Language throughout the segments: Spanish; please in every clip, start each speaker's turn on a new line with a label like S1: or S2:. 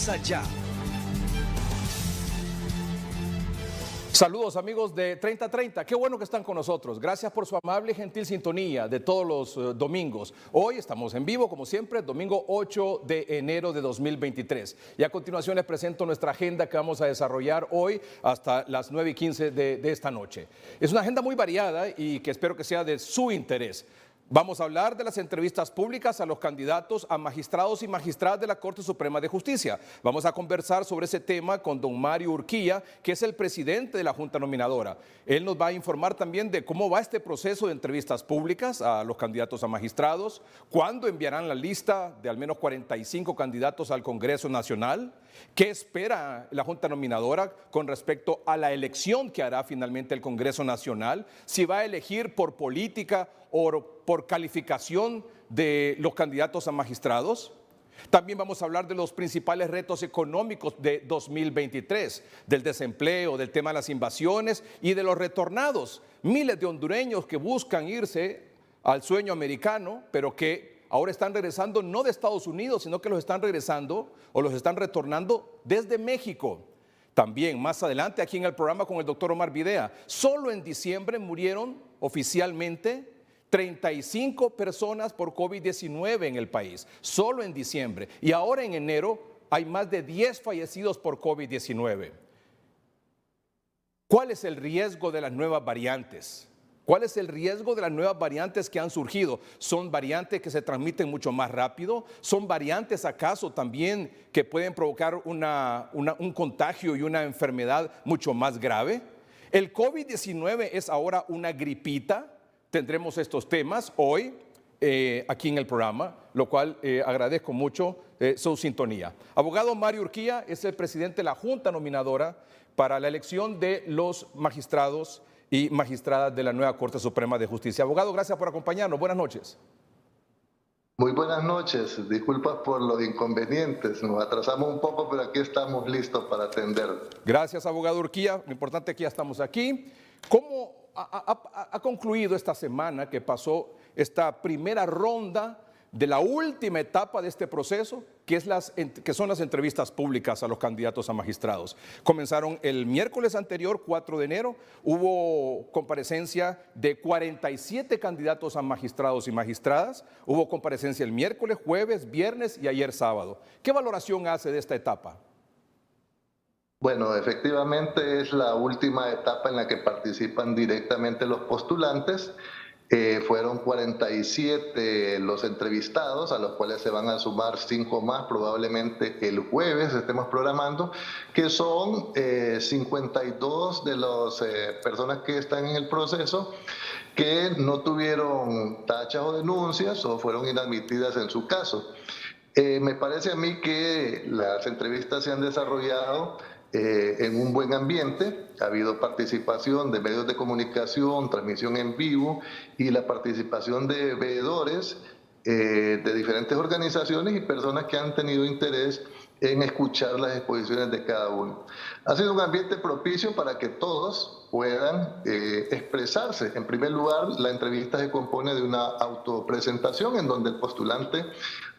S1: comienza ya.
S2: Saludos amigos de 3030, qué bueno que están con nosotros. Gracias por su amable y gentil sintonía de todos los domingos. Hoy estamos en vivo, como siempre, domingo 8 de enero de 2023. Y a continuación les presento nuestra agenda que vamos a desarrollar hoy hasta las 9:15 de esta noche. Es una agenda muy variada y que espero que sea de su interés. Vamos a hablar de las entrevistas públicas a los candidatos a magistrados y magistradas de la Corte Suprema de Justicia. Vamos a conversar sobre ese tema con don Mario Urquía, que es el presidente de la Junta Nominadora. Él nos va a informar también de cómo va este proceso de entrevistas públicas a los candidatos a magistrados, cuándo enviarán la lista de al menos 45 candidatos al Congreso Nacional, qué espera la Junta Nominadora con respecto a la elección que hará finalmente el Congreso Nacional, si va a elegir por política o por calificación de los candidatos a magistrados. También vamos a hablar de los principales retos económicos de 2023, del desempleo, del tema de las invasiones y de los retornados. Miles de hondureños que buscan irse al sueño americano, pero que ahora están regresando no de Estados Unidos, sino que los están regresando o los están retornando desde México. También más adelante aquí en el programa con el doctor Omar Videa, solo en diciembre murieron oficialmente 35 personas por COVID-19 en el país, solo en diciembre. Y ahora en enero hay más de 10 fallecidos por COVID-19. ¿Cuál es el riesgo de las nuevas variantes? ¿Cuál es el riesgo de las nuevas variantes que han surgido? ¿Son variantes que se transmiten mucho más rápido? ¿Son variantes acaso también que pueden provocar un contagio y una enfermedad mucho más grave? ¿El COVID-19 es ahora una gripita? Tendremos estos temas hoy aquí en el programa, lo cual agradezco mucho su sintonía. Abogado Mario Urquía es el presidente de la Junta Nominadora para la elección de los magistrados y magistradas de la nueva Corte Suprema de Justicia. Abogado, gracias por acompañarnos. Buenas noches.
S3: Muy buenas noches. Disculpas por los inconvenientes. Nos atrasamos un poco, pero aquí estamos listos para atender.
S2: Gracias, abogado Urquía. Lo importante es que ya estamos aquí. ¿Cómo ha concluido esta semana que pasó esta primera ronda de la última etapa de este proceso, que son las entrevistas públicas a los candidatos a magistrados? Comenzaron el miércoles anterior, 4 de enero, hubo comparecencia de 47 candidatos a magistrados y magistradas, hubo comparecencia el miércoles, jueves, viernes y ayer sábado. ¿Qué valoración hace de esta etapa?
S3: Bueno, efectivamente es la última etapa en la que participan directamente los postulantes. Fueron 47 los entrevistados, a los cuales se van a sumar 5 más probablemente el jueves, estemos programando, que son 52 de las personas que están en el proceso que no tuvieron tachas o denuncias o fueron inadmitidas en su caso. Me parece a mí que las entrevistas se han desarrollado en un buen ambiente. Ha habido participación de medios de comunicación, transmisión en vivo y la participación de veedores de diferentes organizaciones y personas que han tenido interés en escuchar las exposiciones de cada uno. Ha sido un ambiente propicio para que todos puedan expresarse. En primer lugar, la entrevista se compone de una autopresentación en donde el postulante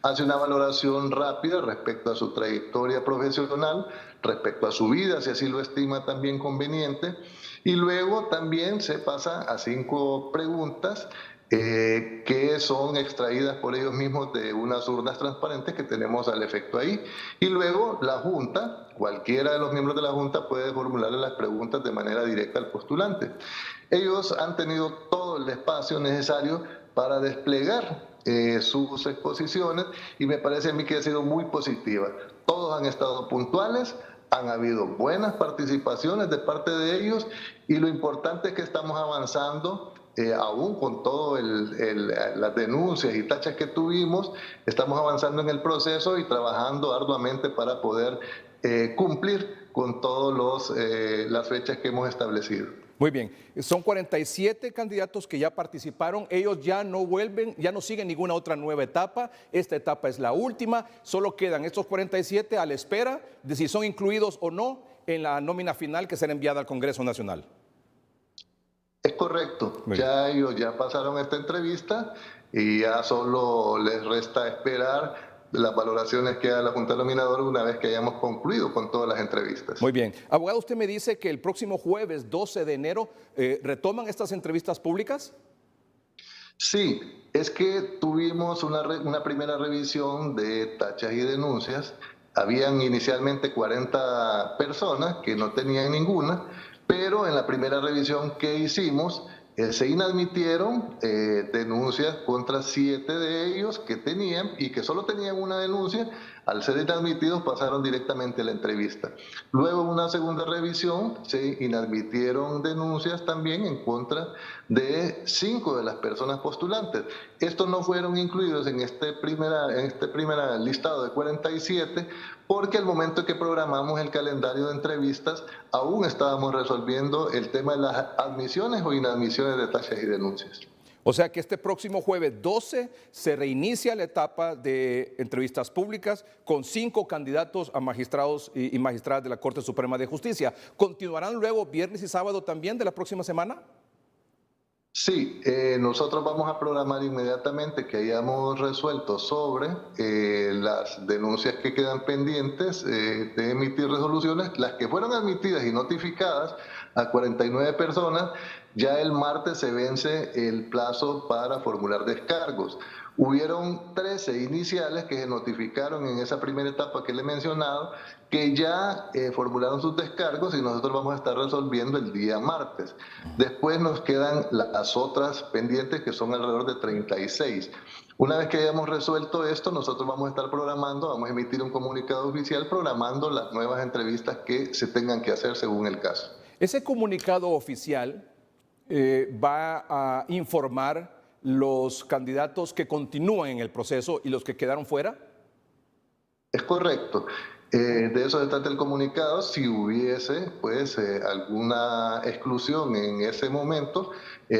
S3: hace una valoración rápida respecto a su trayectoria profesional, respecto a su vida, si así lo estima también conveniente, y luego también se pasa a 5 preguntas que son extraídas por ellos mismos de unas urnas transparentes que tenemos al efecto ahí. Y luego la Junta, cualquiera de los miembros de la Junta puede formularle las preguntas de manera directa al postulante. Ellos han tenido todo el espacio necesario para desplegar sus exposiciones y me parece a mí que ha sido muy positiva. Todos han estado puntuales, han habido buenas participaciones de parte de ellos y lo importante es que estamos avanzando. Aún con todas las denuncias y tachas que tuvimos, estamos avanzando en el proceso y trabajando arduamente para poder cumplir con todas las fechas que hemos establecido.
S2: Muy bien, son 47 candidatos que ya participaron, ellos ya no vuelven, ya no siguen ninguna otra nueva etapa, esta etapa es la última, solo quedan estos 47 a la espera de si son incluidos o no en la nómina final que será enviada al Congreso Nacional.
S3: Es correcto, ya ellos ya pasaron esta entrevista y ya solo les resta esperar las valoraciones que haga la Junta Nominadora una vez que hayamos concluido con todas las entrevistas.
S2: Muy bien. Abogado, usted me dice que el próximo jueves 12 de enero retoman estas entrevistas públicas.
S3: Sí, es que tuvimos una primera revisión de tachas y denuncias. Habían inicialmente 40 personas que no tenían ninguna, pero en la primera revisión que hicimos se inadmitieron denuncias contra 7 de ellos que tenían y que solo tenían una denuncia. Al ser inadmitidos pasaron directamente a la entrevista. Luego, en una segunda revisión, se inadmitieron denuncias también en contra de 5 de las personas postulantes. Estos no fueron incluidos en este primer listado de 47 porque al momento en que programamos el calendario de entrevistas aún estábamos resolviendo el tema de las admisiones o inadmisiones de tachas y denuncias.
S2: O sea que este próximo jueves 12 se reinicia la etapa de entrevistas públicas con 5 candidatos a magistrados y magistradas de la Corte Suprema de Justicia. ¿Continuarán luego viernes y sábado también de la próxima semana?
S3: Sí, nosotros vamos a programar inmediatamente que hayamos resuelto sobre las denuncias que quedan pendientes de emitir resoluciones, las que fueron admitidas y notificadas a 49 personas. Ya el martes se vence el plazo para formular descargos. Hubieron 13 iniciales que se notificaron en esa primera etapa que le he mencionado, que ya formularon sus descargos y nosotros vamos a estar resolviendo el día martes. Después nos quedan las otras pendientes, que son alrededor de 36. Una vez que hayamos resuelto esto, nosotros vamos a estar programando, vamos a emitir un comunicado oficial programando las nuevas entrevistas que se tengan que hacer según el caso.
S2: Ese comunicado oficial va a informar los candidatos que continúan en el proceso y los que quedaron fuera.
S3: Es correcto. De eso se trata el comunicado. Si hubiese pues alguna exclusión en ese momento,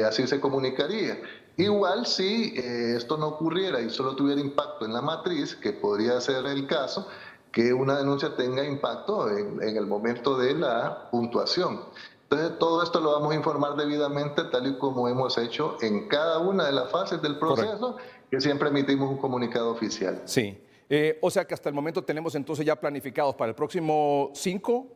S3: así se comunicaría. Igual si esto no ocurriera y solo tuviera impacto en la matriz, que podría ser el caso, que una denuncia tenga impacto en el momento de la puntuación. Entonces, todo esto lo vamos a informar debidamente, tal y como hemos hecho en cada una de las fases del proceso. Correcto. Que siempre emitimos un comunicado oficial.
S2: Sí. O sea que hasta el momento tenemos entonces ya planificados para el próximo 5,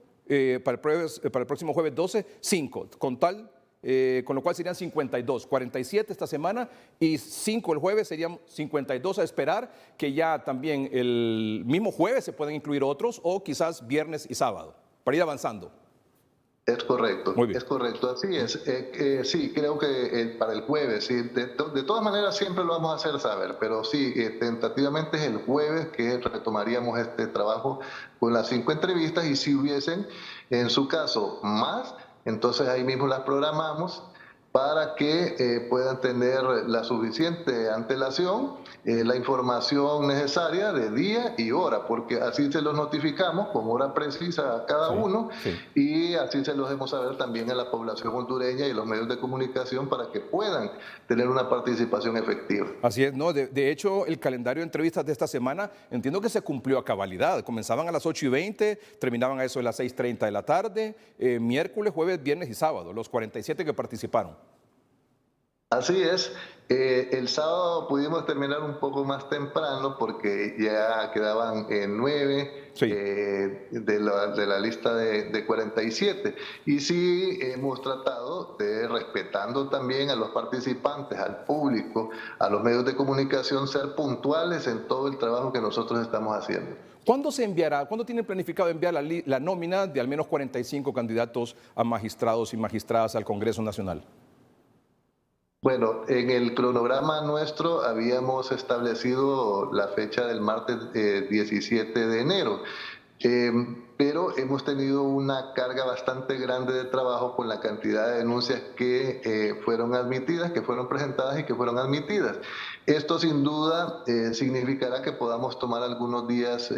S2: para el próximo jueves 12, 5, con lo cual serían 52, 47 esta semana y 5 el jueves, serían 52 a esperar, que ya también el mismo jueves se pueden incluir otros o quizás viernes y sábado, para ir avanzando.
S3: Es correcto, es correcto, así es. Sí, creo que para el jueves, sí, de todas maneras siempre lo vamos a hacer saber, pero sí, tentativamente es el jueves que retomaríamos este trabajo con las 5 entrevistas y si hubiesen, en su caso, más, entonces ahí mismo las programamos para que puedan tener la suficiente antelación, la información necesaria de día y hora, porque así se los notificamos con hora precisa a cada uno y así se los debemos saber también a la población hondureña y los medios de comunicación para que puedan tener una participación efectiva.
S2: Así es, no, de hecho el calendario de entrevistas de esta semana entiendo que se cumplió a cabalidad, comenzaban a las 8:20, terminaban a eso de las 6:30 de la tarde, miércoles, jueves, viernes y sábado, los 47 que participaron.
S3: Así es. El sábado pudimos terminar un poco más temprano porque ya quedaban 9 de la lista de 47. Y sí hemos tratado de, respetando también a los participantes, al público, a los medios de comunicación, ser puntuales en todo el trabajo que nosotros estamos haciendo.
S2: ¿Cuándo se enviará, cuándo tienen planificado enviar la nómina de al menos 45 candidatos a magistrados y magistradas al Congreso Nacional?
S3: Bueno, en el cronograma nuestro habíamos establecido la fecha del martes 17 de enero, pero hemos tenido una carga bastante grande de trabajo con la cantidad de denuncias que fueron admitidas, que fueron presentadas y que fueron admitidas. Esto sin duda significará que podamos tomar algunos días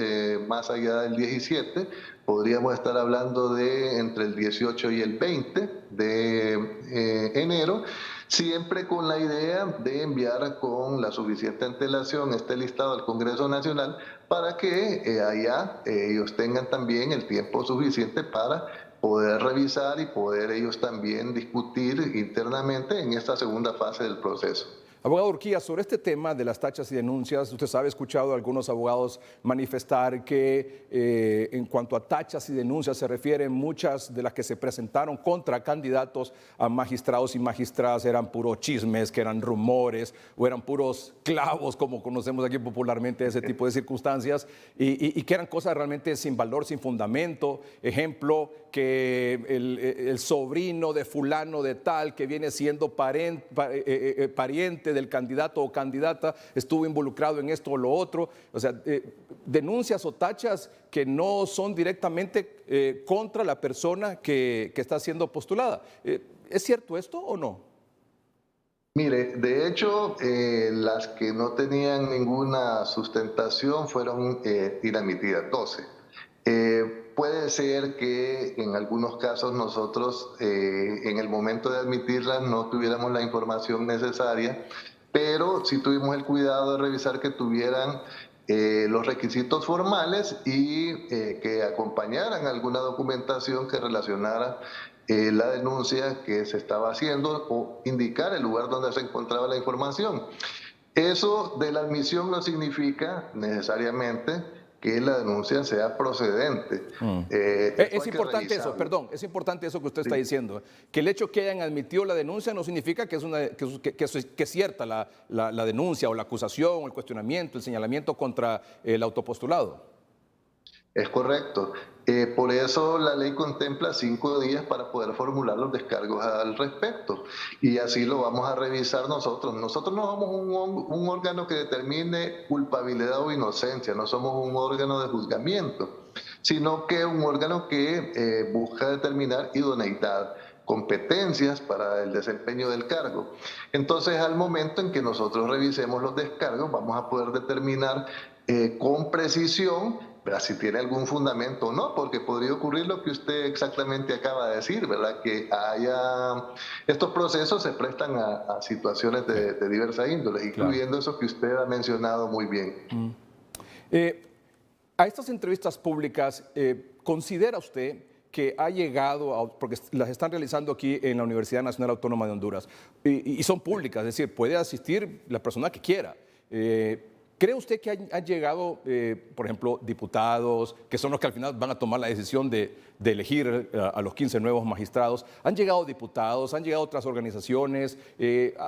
S3: más allá del 17, podríamos estar hablando de entre el 18 y el 20 de enero, siempre con la idea de enviar con la suficiente antelación este listado al Congreso Nacional para que allá ellos tengan también el tiempo suficiente para poder revisar y poder ellos también discutir internamente en esta segunda fase del proceso.
S2: Abogado Urquía, sobre este tema de las tachas y denuncias, usted sabe, he escuchado a algunos abogados manifestar que en cuanto a tachas y denuncias se refieren, muchas de las que se presentaron contra candidatos a magistrados y magistradas eran puros chismes, que eran rumores o eran puros clavos, como conocemos aquí popularmente ese tipo de circunstancias, y que eran cosas realmente sin valor, sin fundamento. Ejemplo, que el sobrino de fulano de tal, que viene siendo pariente del candidato o candidata, estuvo involucrado en esto o lo otro. O sea, denuncias o tachas que no son directamente contra la persona que está siendo postulada. ¿Es cierto esto o no?
S3: Mire, de hecho, las que no tenían ninguna sustentación fueron inadmitidas, 12. Puede ser que en algunos casos nosotros en el momento de admitirlas no tuviéramos la información necesaria, pero sí tuvimos el cuidado de revisar que tuvieran los requisitos formales y que acompañaran alguna documentación que relacionara la denuncia que se estaba haciendo o indicar el lugar donde se encontraba la información. Eso de la admisión no significa necesariamente que la denuncia sea procedente.
S2: Es importante eso, perdón, es importante eso que usted está diciendo, que el hecho que hayan admitido la denuncia no significa que es cierta la denuncia o la acusación o el cuestionamiento, el señalamiento contra el autopostulado.
S3: Es correcto. Por eso la ley contempla 5 días para poder formular los descargos al respecto. Y así lo vamos a revisar nosotros. Nosotros no somos un órgano que determine culpabilidad o inocencia, no somos un órgano de juzgamiento, sino que un órgano que busca determinar idoneidad, competencias para el desempeño del cargo. Entonces, al momento en que nosotros revisemos los descargos, vamos a poder determinar con precisión si tiene algún fundamento o no, porque podría ocurrir lo que usted exactamente acaba de decir, ¿verdad? Que estos procesos se prestan a situaciones de diversa índole, incluyendo eso que usted ha mencionado muy bien.
S2: A estas entrevistas públicas, ¿considera usted que ha llegado, porque las están realizando aquí en la Universidad Nacional Autónoma de Honduras, y son públicas, es decir, puede asistir la persona que quiera? ¿Cree usted que han llegado, por ejemplo, diputados, que son los que al final van a tomar la decisión de elegir a los 15 nuevos magistrados? ¿Han llegado diputados, han llegado otras organizaciones?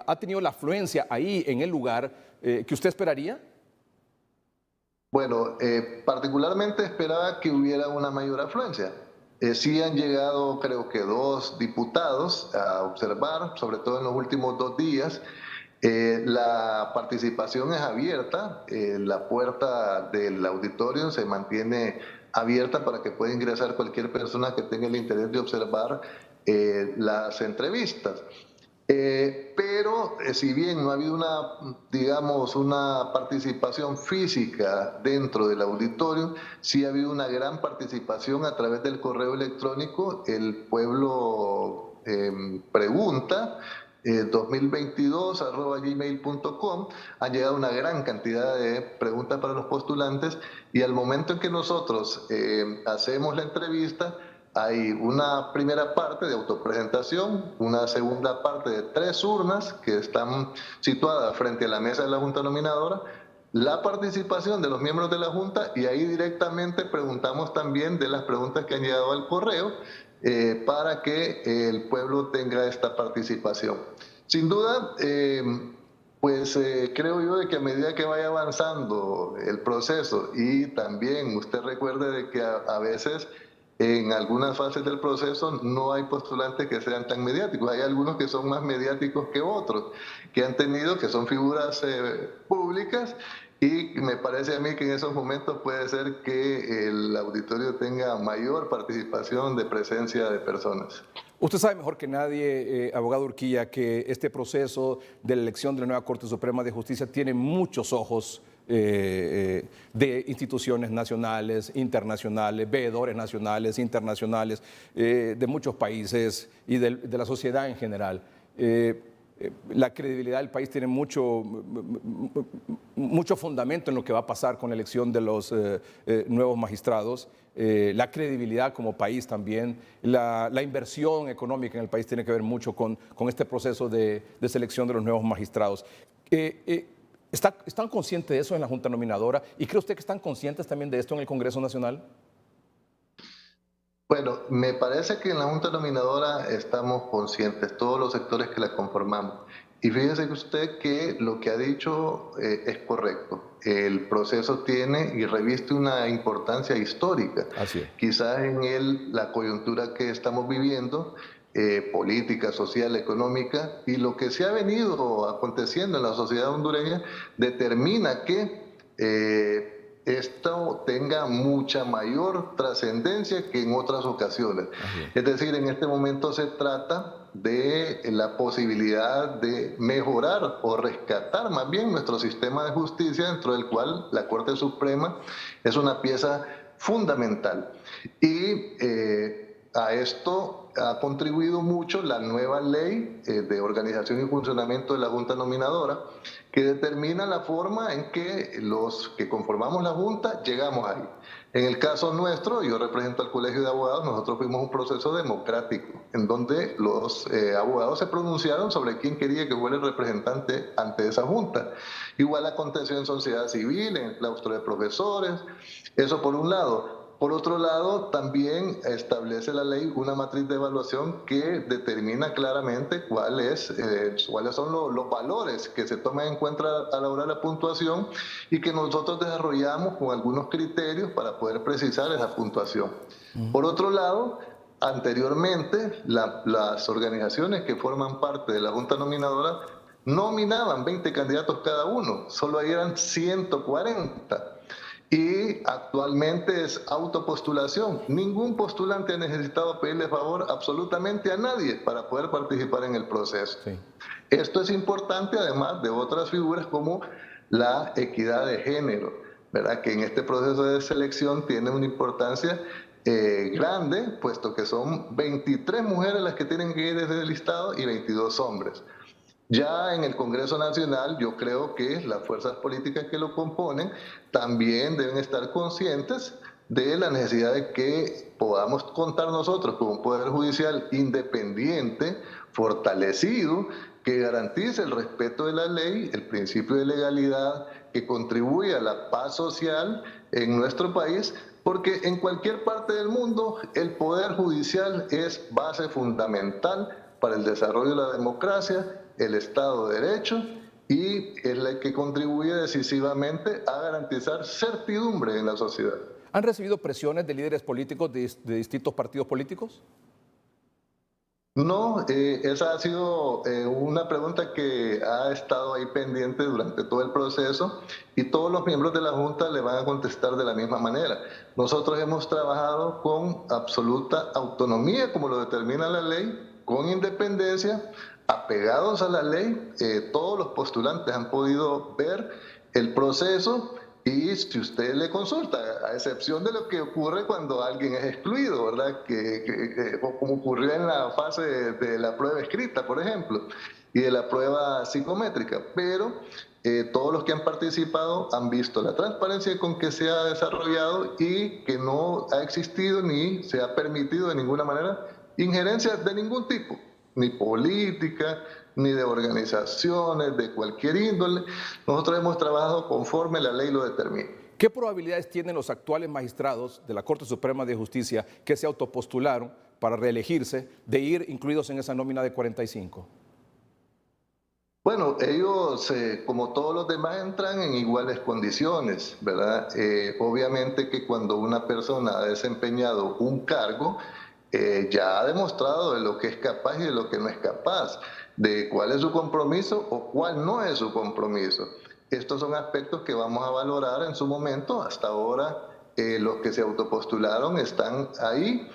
S2: ¿Ha tenido la afluencia ahí en el lugar que usted esperaría?
S3: Bueno, particularmente esperaba que hubiera una mayor afluencia. Sí han llegado, creo que 2 diputados a observar, sobre todo en los últimos 2 días. La participación es abierta, la puerta del auditorio se mantiene abierta para que pueda ingresar cualquier persona que tenga el interés de observar las entrevistas. Pero si bien no ha habido una participación física dentro del auditorio, sí ha habido una gran participación a través del correo electrónico. El pueblo pregunta 2022@gmail.com. Han llegado una gran cantidad de preguntas para los postulantes y al momento en que nosotros hacemos la entrevista, hay una primera parte de autopresentación, una segunda parte de 3 urnas que están situadas frente a la mesa de la Junta Nominadora, la participación de los miembros de la Junta y ahí directamente preguntamos también de las preguntas que han llegado al correo para que el pueblo tenga esta participación. Sin duda, creo yo de que a medida que vaya avanzando el proceso y también usted recuerde de que a veces en algunas fases del proceso no hay postulantes que sean tan mediáticos. Hay algunos que son más mediáticos que otros, que son figuras públicas, y me parece a mí que en esos momentos puede ser que el auditorio tenga mayor participación de presencia de personas.
S2: Usted sabe mejor que nadie, abogado Urquía, que este proceso de la elección de la nueva Corte Suprema de Justicia tiene muchos ojos de instituciones nacionales, internacionales, veedores nacionales, internacionales, de muchos países y de la sociedad en general. La credibilidad del país tiene mucho fundamento en lo que va a pasar con la elección de los nuevos magistrados. La credibilidad como país también, la inversión económica en el país tiene que ver mucho con este proceso de selección de los nuevos magistrados. ¿Están conscientes de eso en la Junta Nominadora? ¿Y cree usted que están conscientes también de esto en el Congreso Nacional?
S3: Bueno, me parece que en la Junta Nominadora estamos conscientes, todos los sectores que la conformamos. Y fíjese que usted que lo que ha dicho es correcto. El proceso tiene y reviste una importancia histórica.
S2: Así es.
S3: Quizás en la coyuntura que estamos viviendo, política, social, económica, y lo que se ha venido aconteciendo en la sociedad hondureña determina que esto tenga mucha mayor trascendencia que en otras ocasiones. Es decir, en este momento se trata de la posibilidad de mejorar o rescatar más bien nuestro sistema de justicia, dentro del cual la Corte Suprema es una pieza fundamental. Y a esto ha contribuido mucho la nueva ley de organización y funcionamiento de la Junta Nominadora, que determina la forma en que los que conformamos la Junta llegamos ahí. En el caso nuestro, yo represento al Colegio de Abogados, nosotros fuimos un proceso democrático, en donde los abogados se pronunciaron sobre quién quería que fuera el representante ante esa Junta. Igual aconteció en sociedad civil, en el claustro de profesores, eso por un lado. Por otro lado, también establece la ley una matriz de evaluación que determina claramente cuáles son los valores que se toman en cuenta a la hora de la puntuación y que nosotros desarrollamos con algunos criterios para poder precisar esa puntuación. Por otro lado, anteriormente, las organizaciones que forman parte de la Junta Nominadora nominaban 20 candidatos cada uno, solo ahí eran 140. Y actualmente es autopostulación. Ningún postulante ha necesitado pedirle favor absolutamente a nadie para poder participar en el proceso. Sí. Esto es importante además de otras figuras como la equidad de género, ¿verdad? Que en este proceso de selección tiene una importancia grande, puesto que son 23 mujeres las que tienen que ir desde el listado y 22 hombres. Ya en el Congreso Nacional, yo creo que las fuerzas políticas que lo componen también deben estar conscientes de la necesidad de que podamos contar nosotros con un poder judicial independiente, fortalecido, que garantice el respeto de la ley, el principio de legalidad, que contribuya a la paz social en nuestro país, porque en cualquier parte del mundo el poder judicial es base fundamental para el desarrollo de la democracia, el Estado de Derecho, y es la que contribuye decisivamente a garantizar certidumbre en la sociedad.
S2: ¿Han recibido presiones de líderes políticos de distintos partidos políticos?
S3: No, esa ha sido una pregunta que ha estado ahí pendiente durante todo el proceso y todos los miembros de la Junta le van a contestar de la misma manera. Nosotros hemos trabajado con absoluta autonomía, como lo determina la ley, con independencia, apegados a la ley. Todos los postulantes han podido ver el proceso y si usted le consulta, a excepción de lo que ocurre cuando alguien es excluido, ¿verdad? Como ocurrió en la fase de la prueba escrita, por ejemplo, y de la prueba psicométrica, pero todos los que han participado han visto la transparencia con que se ha desarrollado y que no ha existido ni se ha permitido de ninguna manera injerencia de ningún tipo, ni política, ni de organizaciones, de cualquier índole. Nosotros hemos trabajado conforme la ley lo determina.
S2: ¿Qué probabilidades tienen los actuales magistrados de la Corte Suprema de Justicia que se autopostularon para reelegirse de ir incluidos en esa nómina de 45?
S3: Bueno, ellos, como todos los demás, entran en iguales condiciones, ¿verdad? Obviamente que cuando una persona ha desempeñado un cargo, ya ha demostrado de lo que es capaz y de lo que no es capaz, de cuál es su compromiso o cuál no es su compromiso. Estos son aspectos que vamos a valorar en su momento. Hasta ahora los que se autopostularon están ahí,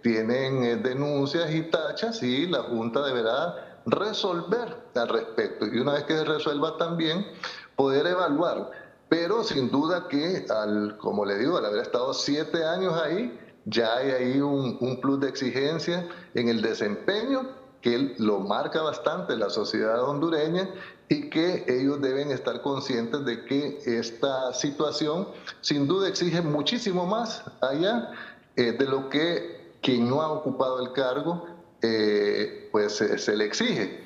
S3: tienen denuncias y tachas y la Junta deberá resolver al respecto. Y una vez que se resuelva también, poder evaluar. Pero sin duda que, como le digo, al haber estado 7 años ahí, ya hay ahí un plus de exigencia en el desempeño que lo marca bastante la sociedad hondureña y que ellos deben estar conscientes de que esta situación sin duda exige muchísimo más allá de lo que quien no ha ocupado el cargo pues se le exige.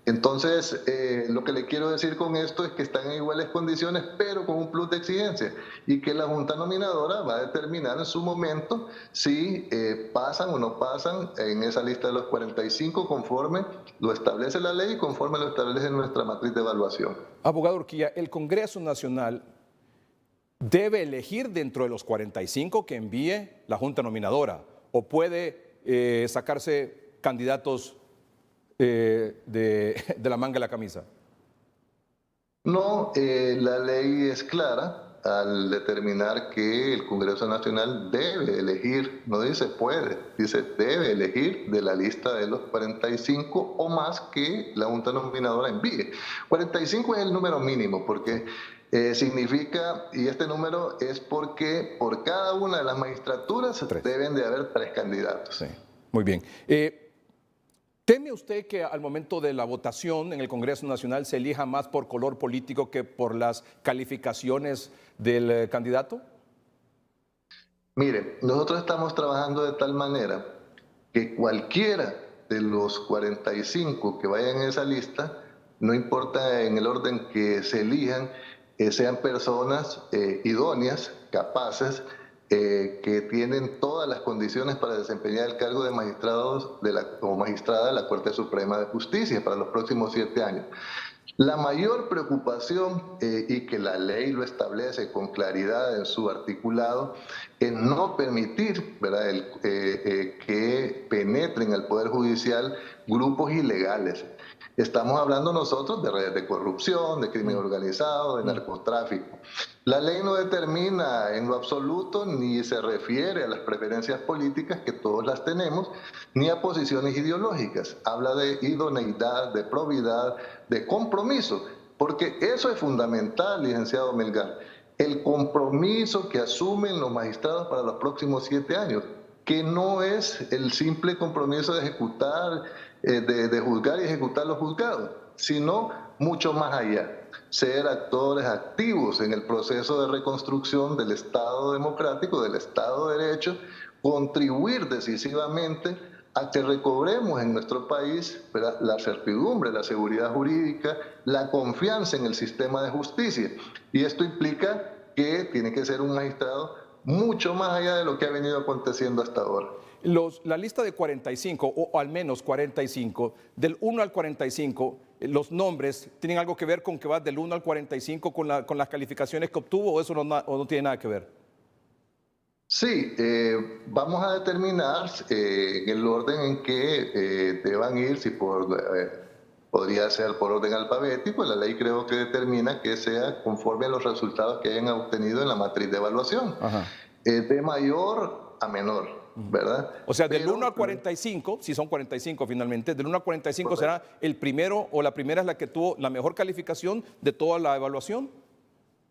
S3: Entonces, lo que le quiero decir con esto es que están en iguales condiciones, pero con un plus de exigencia, y que la Junta Nominadora va a determinar en su momento si pasan o no pasan en esa lista de los 45 conforme lo establece la ley y conforme lo establece nuestra matriz de evaluación.
S2: Abogado Urquía, el Congreso Nacional debe elegir dentro de los 45 que envíe la Junta Nominadora o puede sacarse candidatos de la manga de la camisa.
S3: No, la ley es clara al determinar que el Congreso Nacional debe elegir, no dice puede, dice debe elegir de la lista de los 45 o más que la Junta Nominadora envíe. 45 es el número mínimo porque significa, y este número es porque por cada una de las magistraturas deben de haber 3 candidatos.
S2: Sí, muy bien. ¿Teme usted que al momento de la votación en el Congreso Nacional se elija más por color político que por las calificaciones del candidato?
S3: Mire, nosotros estamos trabajando de tal manera que cualquiera de los 45 que vayan en esa lista, no importa en el orden que se elijan, sean personas idóneas, capaces, que tienen todas las condiciones para desempeñar el cargo de magistrados o magistrada de la Corte Suprema de Justicia para los próximos 7 años. La mayor preocupación, y que la ley lo establece con claridad en su articulado, es no permitir, ¿verdad?, que penetren al Poder Judicial grupos ilegales. Estamos hablando nosotros de redes de corrupción, de crimen organizado, de narcotráfico. La ley no determina en lo absoluto ni se refiere a las preferencias políticas, que todos las tenemos, ni a posiciones ideológicas. Habla de idoneidad, de probidad, de compromiso, porque eso es fundamental, licenciado Melgar, el compromiso que asumen los magistrados para los próximos 7 años, que no es el simple compromiso de ejecutar, de juzgar y ejecutar los juzgados, sino mucho más allá. Ser actores activos en el proceso de reconstrucción del Estado democrático, del Estado de Derecho, contribuir decisivamente a que recobremos en nuestro país, ¿verdad?, la certidumbre, la seguridad jurídica, la confianza en el sistema de justicia. Y esto implica que tiene que ser un magistrado mucho más allá de lo que ha venido aconteciendo hasta ahora.
S2: La lista de 45, o al menos 45, del 1 al 45, los nombres tienen algo que ver con que va del 1 al 45 con las calificaciones que obtuvo, o eso no tiene nada que ver.
S3: Sí, vamos a determinar en el orden en que deban ir, si podría ser por orden alfabético. La ley creo que determina que sea conforme a los resultados que hayan obtenido en la matriz de evaluación. De mayor a menor, ¿verdad?
S2: O sea, del 1 al 45, si son 45 finalmente, del 1 al 45 será el primero o la primera es la que tuvo la mejor calificación de toda la evaluación.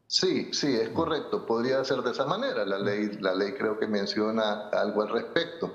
S3: Sí, sí, es correcto. Podría ser de esa manera. La ley creo que menciona algo al respecto.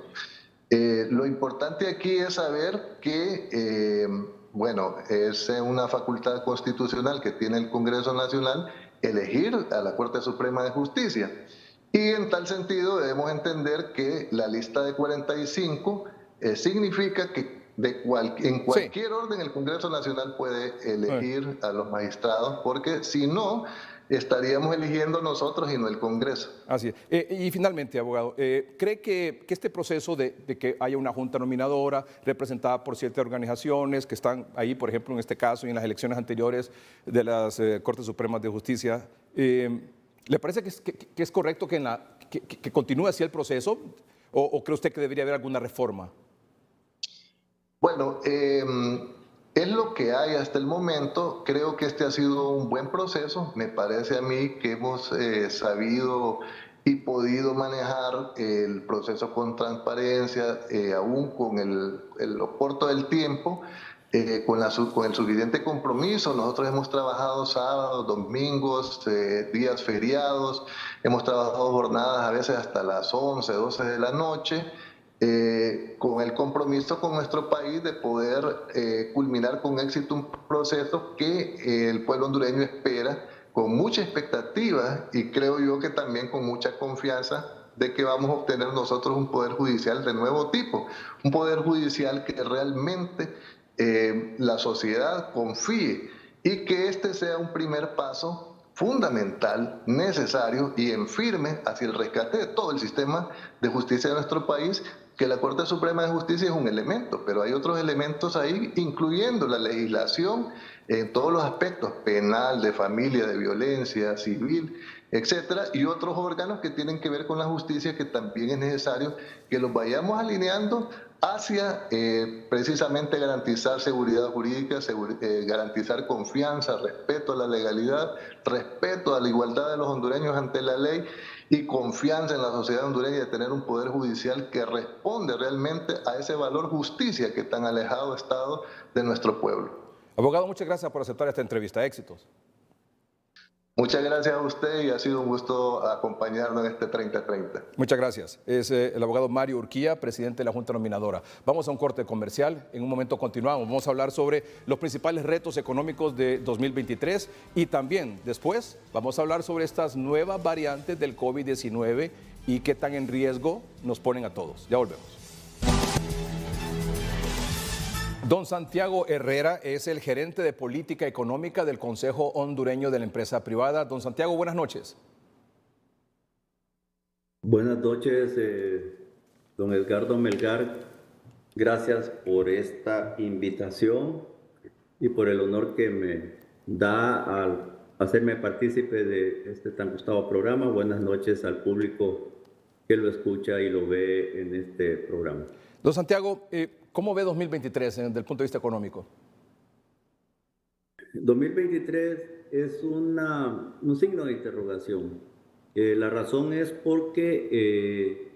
S3: Lo importante aquí es saber que, bueno, es una facultad constitucional que tiene el Congreso Nacional elegir a la Corte Suprema de Justicia. Y en tal sentido debemos entender que la lista de 45 significa que en cualquier orden el Congreso Nacional puede elegir a los magistrados, porque si no, estaríamos eligiendo nosotros y no el Congreso.
S2: Así es. Y finalmente, abogado, ¿cree que este proceso de que haya una junta nominadora representada por 7 organizaciones que están ahí, por ejemplo, en este caso y en las elecciones anteriores de las Cortes Supremas de Justicia, ¿le parece que es correcto que continúe así el proceso o cree usted que debería haber alguna reforma?
S3: Bueno, es lo que hay hasta el momento. Creo que este ha sido un buen proceso. Me parece a mí que hemos sabido y podido manejar el proceso con transparencia, aún con lo corto del tiempo, con el suficiente compromiso. Nosotros hemos trabajado sábados, domingos, días feriados, hemos trabajado jornadas a veces hasta las 11, 12 de la noche, con el compromiso con nuestro país de poder culminar con éxito un proceso que el pueblo hondureño espera con mucha expectativa, y creo yo que también con mucha confianza de que vamos a obtener nosotros un poder judicial de nuevo tipo, un poder judicial que realmente la sociedad confíe y que este sea un primer paso fundamental, necesario y en firme hacia el rescate de todo el sistema de justicia de nuestro país, que la Corte Suprema de Justicia es un elemento, pero hay otros elementos ahí, incluyendo la legislación en todos los aspectos, penal, de familia, de violencia, civil, etcétera, y otros órganos que tienen que ver con la justicia, que también es necesario que los vayamos alineando hacia precisamente garantizar seguridad jurídica, garantizar confianza, respeto a la legalidad, respeto a la igualdad de los hondureños ante la ley y confianza en la sociedad hondureña de tener un poder judicial que responde realmente a ese valor justicia que tan alejado ha estado de nuestro pueblo.
S2: Abogado, muchas gracias por aceptar esta entrevista. Éxitos.
S3: Muchas gracias a usted y ha sido un gusto acompañarnos en este 30-30.
S2: Muchas gracias. Es el abogado Mario Urquía, presidente de la Junta Nominadora. Vamos a un corte comercial. En un momento continuamos. Vamos a hablar sobre los principales retos económicos de 2023 y también después vamos a hablar sobre estas nuevas variantes del COVID-19 y qué tan en riesgo nos ponen a todos. Ya volvemos. Don Santiago Herrera es el gerente de política económica del Consejo Hondureño de la Empresa Privada. Don Santiago, buenas noches.
S1: Buenas noches, don Edgardo Melgar. Gracias por esta invitación y por el honor que me da al hacerme partícipe de este tan gustado programa. Buenas noches al público que lo escucha y lo ve en este programa.
S2: Don Santiago, ¿cómo ve 2023 desde el punto de vista económico?
S1: 2023 es un signo de interrogación. La razón es porque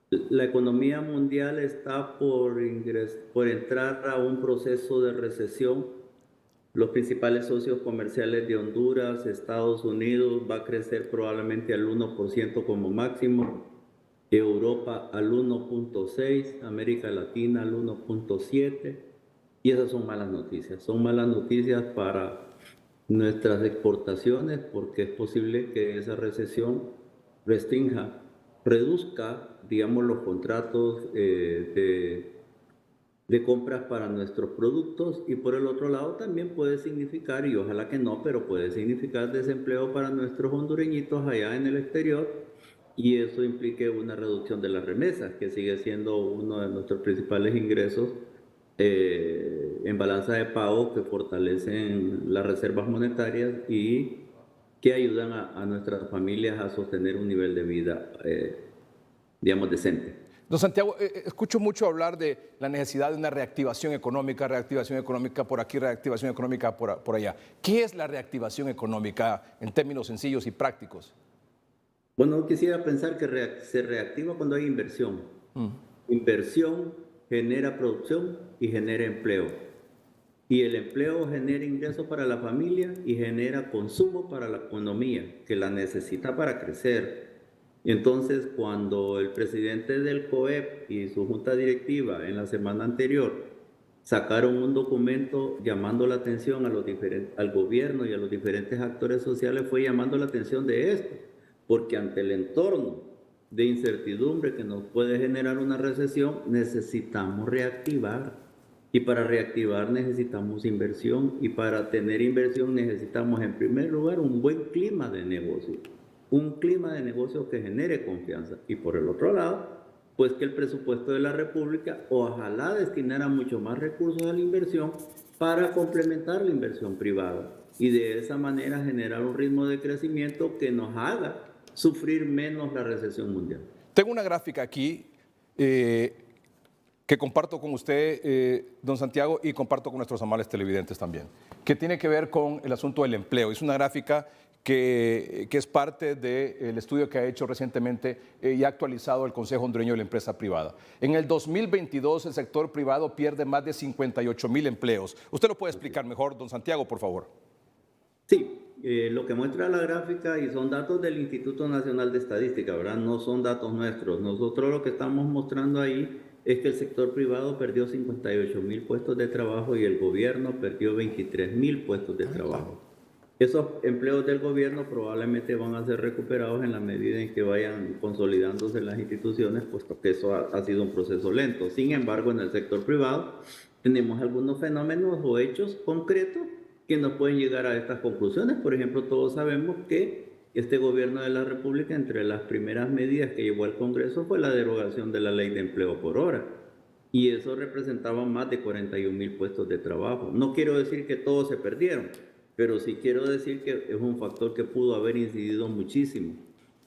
S1: la economía mundial está por entrar a un proceso de recesión. Los principales socios comerciales de Honduras, Estados Unidos, va a crecer probablemente al 1% como máximo. Europa al 1.6, América Latina al 1.7, y esas son malas noticias. Son malas noticias para nuestras exportaciones porque es posible que esa recesión reduzca, digamos, los contratos de compras para nuestros productos, y por el otro lado también puede significar, y ojalá que no, pero puede significar desempleo para nuestros hondureñitos allá en el exterior, y eso implique una reducción de las remesas, que sigue siendo uno de nuestros principales ingresos en balanza de pago, que fortalecen las reservas monetarias y que ayudan a nuestras familias a sostener un nivel de vida, digamos, decente.
S2: Don Santiago, escucho mucho hablar de la necesidad de una reactivación económica por aquí, reactivación económica por allá. ¿Qué es la reactivación económica en términos sencillos y prácticos?
S1: Bueno, quisiera pensar que se reactiva cuando hay inversión. Inversión genera producción y genera empleo. Y el empleo genera ingresos para la familia y genera consumo para la economía, que la necesita para crecer. Entonces, cuando el presidente del COEP y su junta directiva en la semana anterior sacaron un documento llamando la atención al gobierno y a los diferentes actores sociales, fue llamando la atención de esto. Porque ante el entorno de incertidumbre que nos puede generar una recesión, necesitamos reactivar. Y para reactivar necesitamos inversión. Y para tener inversión necesitamos, en primer lugar, un buen clima de negocio. Un clima de negocio que genere confianza. Y por el otro lado, pues que el presupuesto de la República ojalá destinara mucho más recursos a la inversión para complementar la inversión privada. Y de esa manera generar un ritmo de crecimiento que nos haga sufrir menos la recesión mundial.
S2: Tengo una gráfica aquí que comparto con usted, don Santiago, y comparto con nuestros amables televidentes también, que tiene que ver con el asunto del empleo. Es una gráfica que es parte del estudio que ha hecho recientemente y ha actualizado el Consejo Hondureño de la Empresa Privada. En el 2022 el sector privado pierde más de 58,000 empleos. ¿Usted lo puede explicar mejor, don Santiago, por favor?
S1: Sí. Lo que muestra la gráfica, y son datos del Instituto Nacional de Estadística, ¿verdad? No son datos nuestros. Nosotros lo que estamos mostrando ahí es que el sector privado perdió 58,000 puestos de trabajo y el gobierno perdió 23,000 puestos de trabajo. Esos empleos del gobierno probablemente van a ser recuperados en la medida en que vayan consolidándose las instituciones, puesto que eso ha sido un proceso lento. Sin embargo, en el sector privado tenemos algunos fenómenos o hechos concretos que nos pueden llegar a estas conclusiones. Por ejemplo, todos sabemos que este gobierno de la República, entre las primeras medidas que llevó al Congreso, fue la derogación de la ley de empleo por hora. Y eso representaba más de 41,000 puestos de trabajo. No quiero decir que todos se perdieron, pero sí quiero decir que es un factor que pudo haber incidido muchísimo.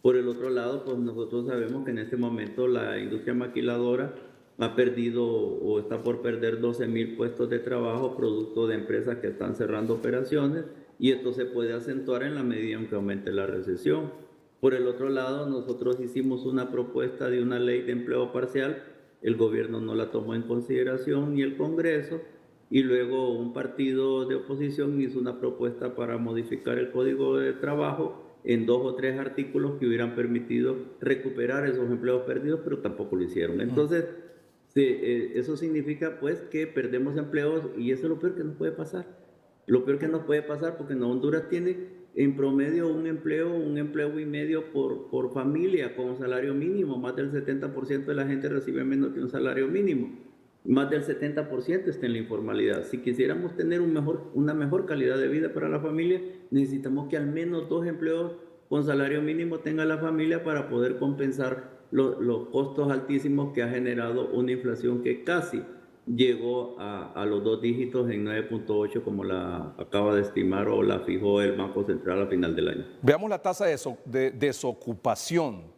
S1: Por el otro lado, pues nosotros sabemos que en este momento la industria maquiladora ha perdido o está por perder 12,000 puestos de trabajo producto de empresas que están cerrando operaciones, y esto se puede acentuar en la medida en que aumente la recesión. Por el otro lado, nosotros hicimos una propuesta de una ley de empleo parcial, el gobierno no la tomó en consideración ni el Congreso, y luego un partido de oposición hizo una propuesta para modificar el Código de Trabajo en 2 o 3 artículos que hubieran permitido recuperar esos empleos perdidos, pero tampoco lo hicieron. Entonces, eso significa pues que perdemos empleos, y eso es lo peor que nos puede pasar. Lo peor que nos puede pasar, porque Honduras tiene en promedio un empleo y medio por familia con un salario mínimo. Más del 70% de la gente recibe menos que un salario mínimo. Más del 70% está en la informalidad. Si quisiéramos tener una mejor calidad de vida para la familia, necesitamos que al menos 2 empleos con salario mínimo tenga la familia para poder compensar los costos altísimos que ha generado una inflación que casi llegó a los 2 dígitos en 9.8, como la acaba de estimar o la fijó el Banco Central a final del año.
S2: Veamos la tasa de desocupación.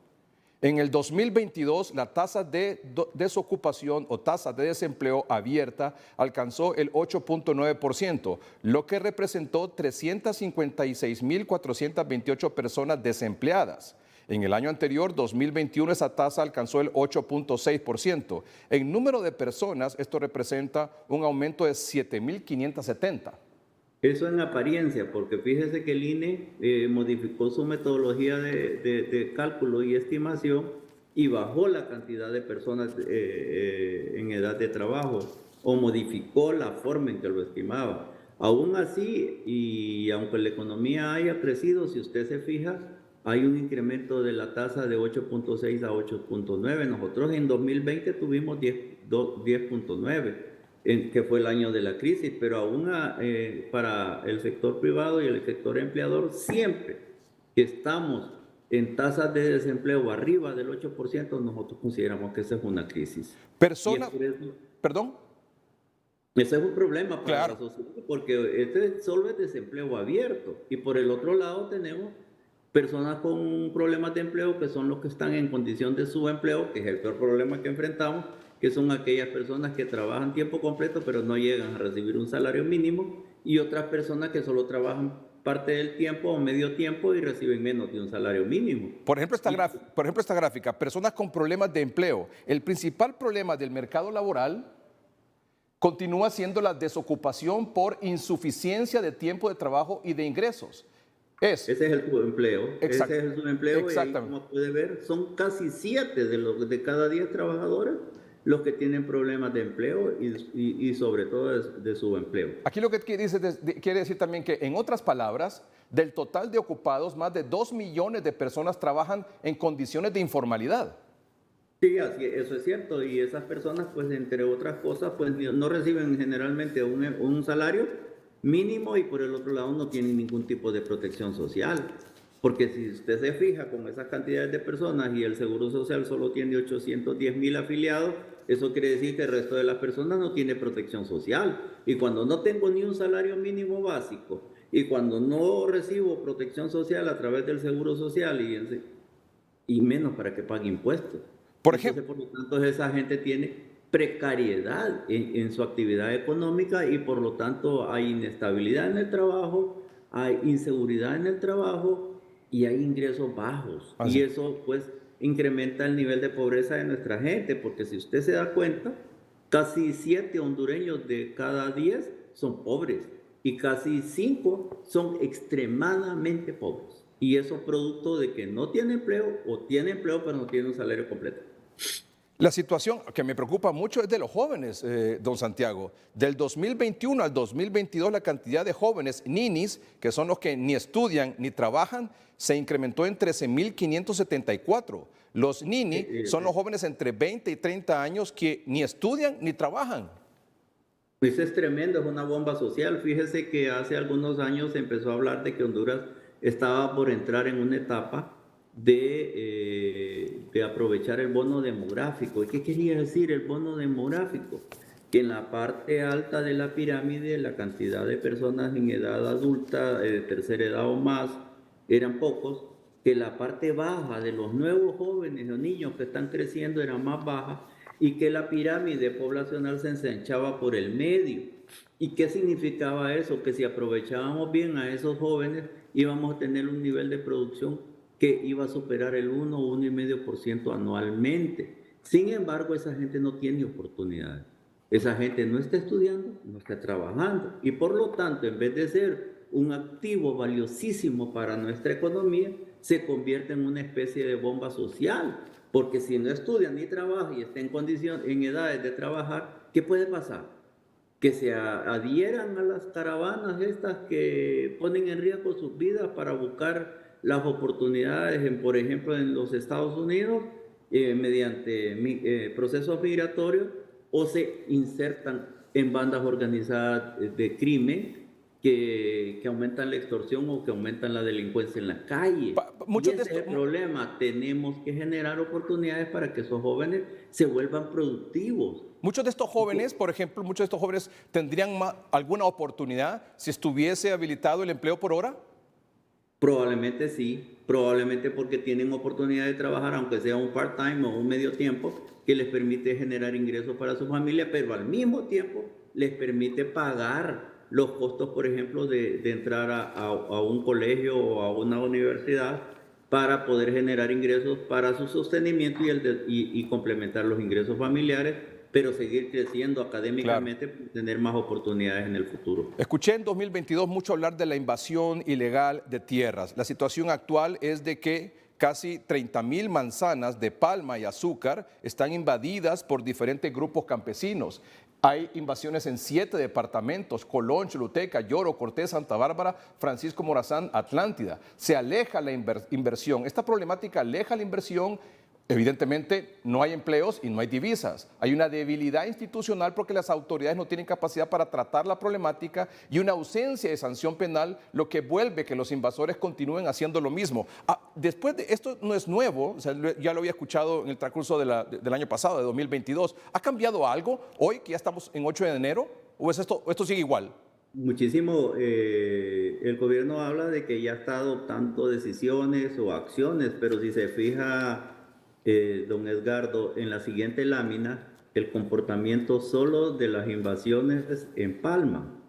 S2: En el 2022, la tasa de desocupación o tasa de desempleo abierta alcanzó el 8.9%, lo que representó 356,428 personas desempleadas. En el año anterior, 2021, esa tasa alcanzó el 8.6%. En número de personas, esto representa un aumento de 7,570.
S1: Eso en apariencia, porque fíjese que el INE modificó su metodología de cálculo y estimación y bajó la cantidad de personas en edad de trabajo, o modificó la forma en que lo estimaba. Aún así, y aunque la economía haya crecido, si usted se fija, hay un incremento de la tasa de 8.6 a 8.9. Nosotros en 2020 tuvimos 10.9, que fue el año de la crisis, pero aún para el sector privado y el sector empleador, siempre que estamos en tasas de desempleo arriba del 8%, nosotros consideramos que esa es una crisis.
S2: ¿Perdón?
S1: Ese es un problema para
S2: Claro.
S1: la sociedad, porque este solo es desempleo abierto, y por el otro lado tenemos personas con problemas de empleo, que son los que están en condición de subempleo, que es el peor problema que enfrentamos, que son aquellas personas que trabajan tiempo completo pero no llegan a recibir un salario mínimo, y otras personas que solo trabajan parte del tiempo o medio tiempo y reciben menos de un salario mínimo.
S2: Por ejemplo, esta gráfica, personas con problemas de empleo. El principal problema del mercado laboral continúa siendo la desocupación por insuficiencia de tiempo de trabajo y de ingresos.
S1: Ese es el subempleo.
S2: Exacto.
S1: Ese es el subempleo.
S2: Exactamente.
S1: Y ahí, como puede ver, son casi 7 de cada 10 trabajadores los que tienen problemas de empleo y sobre todo de subempleo.
S2: Aquí lo que quiere decir también que, en otras palabras, del total de ocupados, más de 2 millones de personas trabajan en condiciones de informalidad.
S1: Sí, eso es cierto. Y esas personas, pues, entre otras cosas, pues no reciben generalmente un salario mínimo, y por el otro lado no tienen ningún tipo de protección social. Porque si usted se fija con esas cantidades de personas y el Seguro Social solo tiene 810,000 afiliados, eso quiere decir que el resto de las personas no tiene protección social. Y cuando no tengo ni un salario mínimo básico, y cuando no recibo protección social a través del Seguro Social, y menos para que pague impuestos.
S2: Por ejemplo,
S1: Entonces, por lo tanto, esa gente tiene precariedad en su actividad económica, y por lo tanto hay inestabilidad en el trabajo, hay inseguridad en el trabajo y hay ingresos bajos. Y eso pues incrementa el nivel de pobreza de nuestra gente, porque si usted se da cuenta, casi 7 hondureños de cada 10 son pobres, y casi 5 son extremadamente pobres. Y eso producto de que no tiene empleo, o tiene empleo pero no tiene un salario completo.
S2: La situación que me preocupa mucho es de los jóvenes, don Santiago. Del 2021 al 2022 la cantidad de jóvenes ninis, que son los que ni estudian ni trabajan, se incrementó en 13.574. Los nini son los jóvenes entre 20 y 30 años que ni estudian ni trabajan.
S1: Pues es tremendo, es una bomba social. Fíjese que hace algunos años se empezó a hablar de que Honduras estaba por entrar en una etapa de aprovechar el bono demográfico. ¿Y qué quería decir el bono demográfico? Que en la parte alta de la pirámide la cantidad de personas en edad adulta, de tercera edad o más, eran pocos, que la parte baja de los nuevos jóvenes o niños que están creciendo era más baja y que la pirámide poblacional se ensanchaba por el medio. ¿Y qué significaba eso? Que si aprovechábamos bien a esos jóvenes íbamos a tener un nivel de producción que iba a superar el 1 o 1,5% anualmente. Sin embargo, esa gente no tiene oportunidades. Esa gente no está estudiando, no está trabajando. Y por lo tanto, en vez de ser un activo valiosísimo para nuestra economía, se convierte en una especie de bomba social. Porque si no estudian ni trabajan y están en edades de trabajar, ¿qué puede pasar? Que se adhieran a las caravanas estas que ponen en riesgo sus vidas para buscar las oportunidades, por ejemplo, en los Estados Unidos, mediante procesos migratorios, o se insertan en bandas organizadas de crimen que aumentan la extorsión o que aumentan la delincuencia en la calle. Y ese es el problema. Tenemos que generar oportunidades para que esos jóvenes se vuelvan productivos.
S2: Muchos de estos jóvenes, por ejemplo, muchos de estos jóvenes tendrían alguna oportunidad si estuviese habilitado el empleo por hora.
S1: Probablemente sí, probablemente porque tienen oportunidad de trabajar, aunque sea un part-time o un medio tiempo, que les permite generar ingresos para su familia, pero al mismo tiempo les permite pagar los costos, por ejemplo, de entrar a un colegio o a una universidad para poder generar ingresos para su sostenimiento y complementar los ingresos familiares, pero seguir creciendo académicamente, claro, tener más oportunidades en el futuro.
S2: Escuché en 2022 mucho hablar de la invasión ilegal de tierras. La situación actual es de que casi 30.000 manzanas de palma y azúcar están invadidas por diferentes grupos campesinos. Hay invasiones en 7 departamentos: Colón, Choluteca, Lloro, Cortés, Santa Bárbara, Francisco Morazán, Atlántida. Se aleja la inversión. Esta problemática aleja la inversión. Evidentemente no hay empleos y no hay divisas. Hay una debilidad institucional porque las autoridades no tienen capacidad para tratar la problemática y una ausencia de sanción penal, lo que vuelve que los invasores continúen haciendo lo mismo. Después de esto no es nuevo, o sea, ya lo había escuchado en el transcurso del año pasado, de 2022. ¿Ha cambiado algo hoy que ya estamos en 8 de enero o es esto sigue igual?
S1: Muchísimo. El gobierno habla de que ya está adoptando decisiones o acciones, pero si se fija, don Edgardo, en la siguiente lámina, el comportamiento solo de las invasiones en Palma.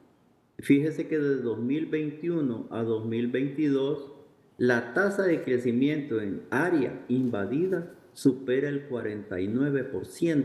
S1: Fíjese que de 2021 a 2022, la tasa de crecimiento en área invadida supera el 49%.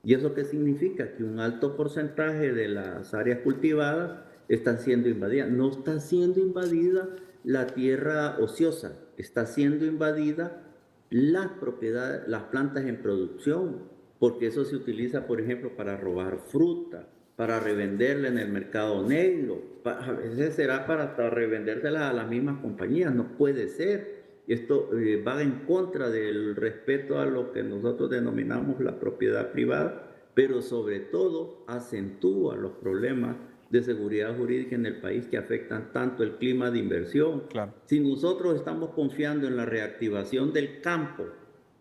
S1: ¿Y eso qué significa? Que un alto porcentaje de las áreas cultivadas están siendo invadidas. No está siendo invadida la tierra ociosa, está siendo invadida las propiedades, las plantas en producción, porque eso se utiliza, por ejemplo, para robar fruta, para revenderla en el mercado negro, a veces será para revendérsela a las mismas compañías. No puede ser. Esto va en contra del respeto a lo que nosotros denominamos la propiedad privada, pero sobre todo acentúa los problemas de seguridad jurídica en el país que afectan tanto el clima de inversión.
S2: Claro.
S1: Si nosotros estamos confiando en la reactivación del campo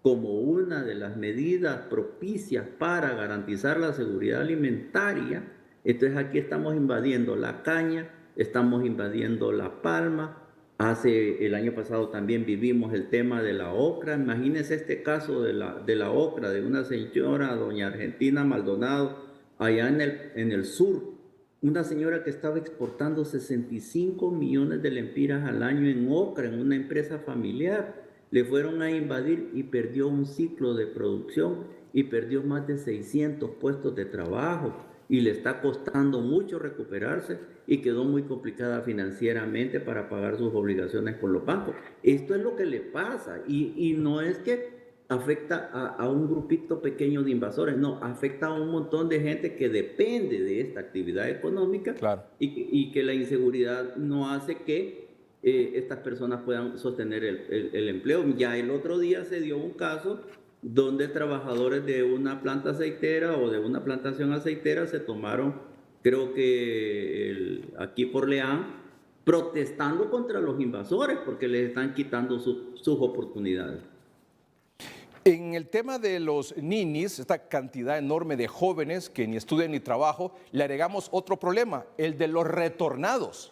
S1: como una de las medidas propicias para garantizar la seguridad alimentaria, entonces aquí estamos invadiendo la caña, estamos invadiendo la palma. El año pasado también vivimos el tema de la ocra. Imagínense este caso de la ocra, de una señora, doña Argentina Maldonado, allá en el sur. Una señora que estaba exportando 65 millones de lempiras al año en ocra, en una empresa familiar. Le fueron a invadir y perdió un ciclo de producción y perdió más de 600 puestos de trabajo. Y le está costando mucho recuperarse y quedó muy complicada financieramente para pagar sus obligaciones con los bancos. Esto es lo que le pasa y no es que afecta a un grupito pequeño de invasores, no, afecta a un montón de gente que depende de esta actividad económica
S2: Claro.
S1: y que la inseguridad no hace que estas personas puedan sostener el empleo. Ya el otro día se dio un caso donde trabajadores de una planta aceitera o de una plantación aceitera se tomaron, creo que aquí por Leán, protestando contra los invasores porque les están quitando sus oportunidades.
S2: En el tema de los ninis, esta cantidad enorme de jóvenes que ni estudian ni trabajan, le agregamos otro problema, el de los retornados.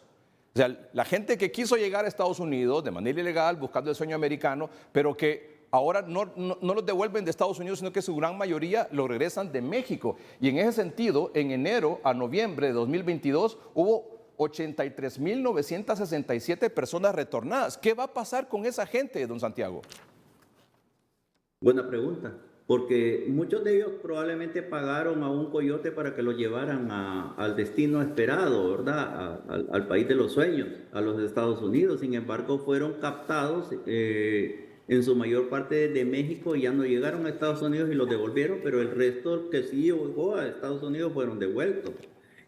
S2: O sea, la gente que quiso llegar a Estados Unidos de manera ilegal, buscando el sueño americano, pero que ahora no los devuelven de Estados Unidos, sino que su gran mayoría lo regresan de México. Y en ese sentido, en enero a noviembre de 2022 hubo 83.967 personas retornadas. ¿Qué va a pasar con esa gente, don Santiago?
S1: Buena pregunta, porque muchos de ellos probablemente pagaron a un coyote para que lo llevaran al destino esperado, ¿verdad? Al país de los sueños, a los Estados Unidos. Sin embargo, fueron captados en su mayor parte de México y ya no llegaron a Estados Unidos y los devolvieron, pero el resto que sí llegó a Estados Unidos fueron devueltos.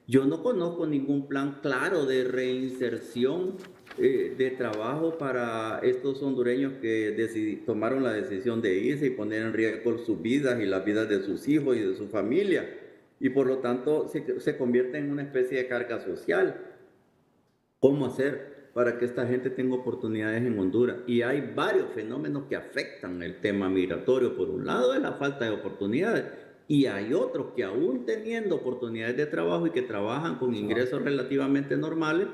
S1: Yo no conozco ningún plan claro de reinserción de trabajo para estos hondureños que tomaron la decisión de irse y poner en riesgo sus vidas y las vidas de sus hijos y de su familia. Y por lo tanto se convierte en una especie de carga social. ¿Cómo hacer para que esta gente tenga oportunidades en Honduras? Y hay varios fenómenos que afectan el tema migratorio. Por un lado es la falta de oportunidades y hay otros que aún teniendo oportunidades de trabajo y que trabajan con ingresos relativamente normales,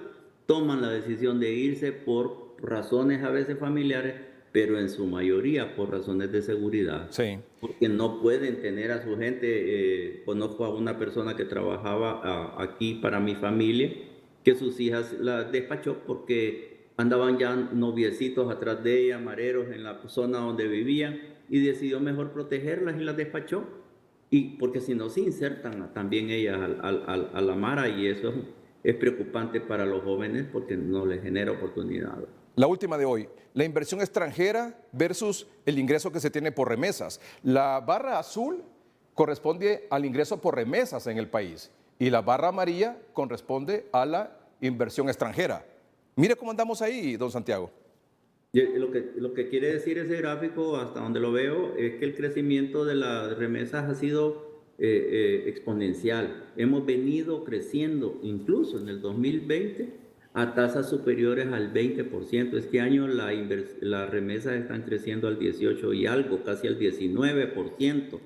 S1: toman la decisión de irse por razones a veces familiares, pero en su mayoría por razones de seguridad.
S2: Sí.
S1: Porque no pueden tener a su gente. Conozco a una persona que trabajaba aquí para mi familia, que sus hijas la despachó porque andaban ya noviecitos atrás de ella, mareros en la zona donde vivían, y decidió mejor protegerlas y las despachó. Y porque si no se insertan también ellas a la mara, y eso es preocupante para los jóvenes porque no les genera oportunidades.
S2: La última de hoy, la inversión extranjera versus el ingreso que se tiene por remesas. La barra azul corresponde al ingreso por remesas en el país y la barra amarilla corresponde a la inversión extranjera. Mire cómo andamos ahí, don Santiago.
S1: Lo que quiere decir ese gráfico, hasta donde lo veo, es que el crecimiento de las remesas ha sido exponencial. Hemos venido creciendo, incluso en el 2020, a tasas superiores al 20%. Este año las remesas están creciendo al 18 y algo, casi al 19%.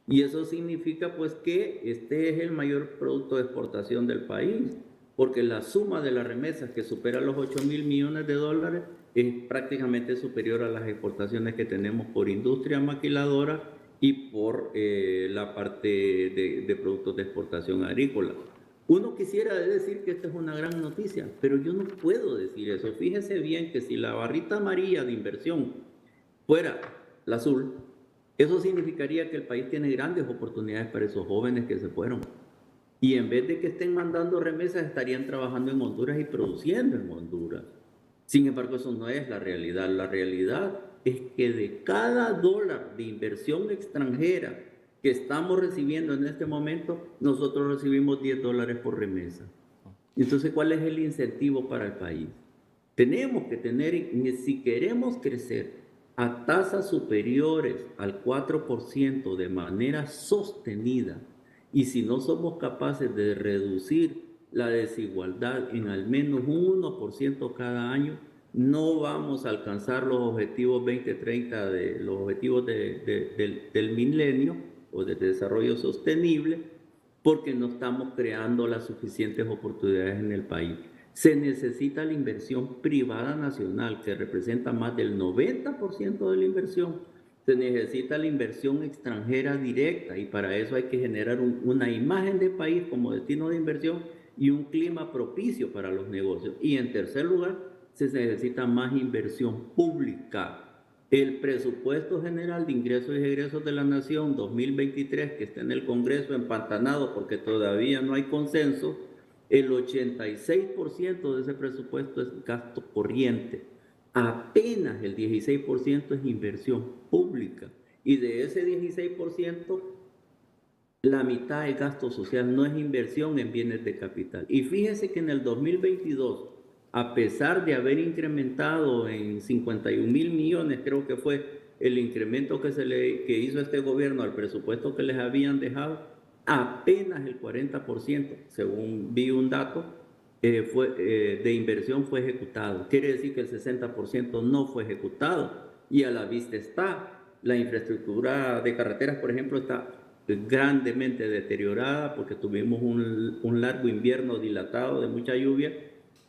S1: Y eso significa pues que este es el mayor producto de exportación del país, porque la suma de las remesas que supera los 8.000 millones de dólares es prácticamente superior a las exportaciones que tenemos por industria maquiladora y por la parte de productos de exportación agrícola. Uno quisiera decir que esta es una gran noticia, pero yo no puedo decir eso. Fíjese bien que si la barrita amarilla de inversión fuera la azul, eso significaría que el país tiene grandes oportunidades para esos jóvenes que se fueron. Y en vez de que estén mandando remesas, estarían trabajando en Honduras y produciendo en Honduras. Sin embargo, eso no es la realidad. La realidad es que de cada dólar de inversión extranjera que estamos recibiendo en este momento, nosotros recibimos 10 dólares por remesa. Entonces, ¿cuál es el incentivo para el país? Tenemos que tener, si queremos crecer a tasas superiores al 4% de manera sostenida, y si no somos capaces de reducir la desigualdad en al menos un 1% cada año, no vamos a alcanzar los objetivos 2030, los objetivos del milenio o del desarrollo sostenible, porque no estamos creando las suficientes oportunidades en el país. Se necesita la inversión privada nacional, que representa más del 90% de la inversión. Se necesita la inversión extranjera directa, y para eso hay que generar una imagen de país como destino de inversión y un clima propicio para los negocios. Y en tercer lugar, se necesita más inversión pública. El presupuesto general de ingresos y egresos de la Nación 2023, que está en el Congreso empantanado porque todavía no hay consenso, el 86% de ese presupuesto es gasto corriente. Apenas el 16% es inversión pública. Y de ese 16%, la mitad es gasto social, no es inversión en bienes de capital. Y fíjese que en el 2022, a pesar de haber incrementado en 51.000 millones, creo que fue el incremento que hizo este gobierno al presupuesto que les habían dejado, apenas el 40%, según vi un dato, de inversión fue ejecutado. Quiere decir que el 60% no fue ejecutado. Y a la vista está, la infraestructura de carreteras, por ejemplo, está grandemente deteriorada porque tuvimos un largo invierno dilatado de mucha lluvia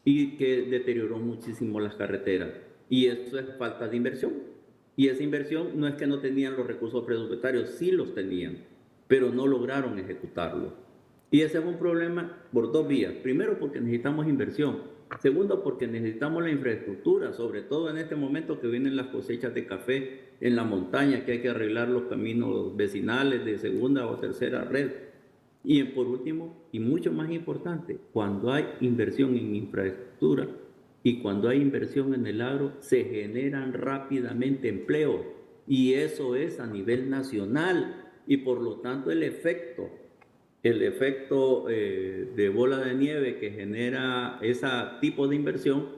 S1: y que deterioró muchísimo las carreteras. Y eso es falta de inversión. Y esa inversión no es que no tenían los recursos presupuestarios, sí los tenían, pero no lograron ejecutarlo. Y ese es un problema por dos vías. Primero, porque necesitamos inversión. Segundo, porque necesitamos la infraestructura, sobre todo en este momento que vienen las cosechas de café en la montaña, que hay que arreglar los caminos vecinales de segunda o tercera red. Y por último, y mucho más importante, cuando hay inversión en infraestructura y cuando hay inversión en el agro, se generan rápidamente empleos. Y eso es a nivel nacional. Y por lo tanto el efecto de bola de nieve que genera ese tipo de inversión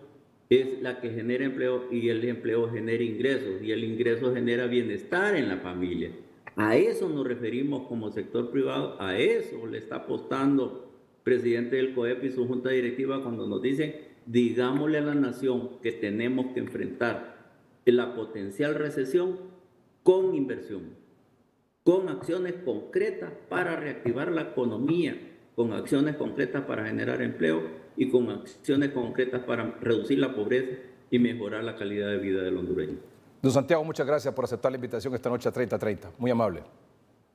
S1: es la que genera empleo, y el empleo genera ingresos, y el ingreso genera bienestar en la familia. A eso nos referimos como sector privado, a eso le está apostando el presidente del COEP y su junta directiva cuando nos dicen, digámosle a la nación que tenemos que enfrentar la potencial recesión con inversión, con acciones concretas para reactivar la economía, con acciones concretas para generar empleo y con acciones concretas para reducir la pobreza y mejorar la calidad de vida del hondureño.
S2: Don Santiago, muchas gracias por aceptar la invitación esta noche a 30:30. Muy amable.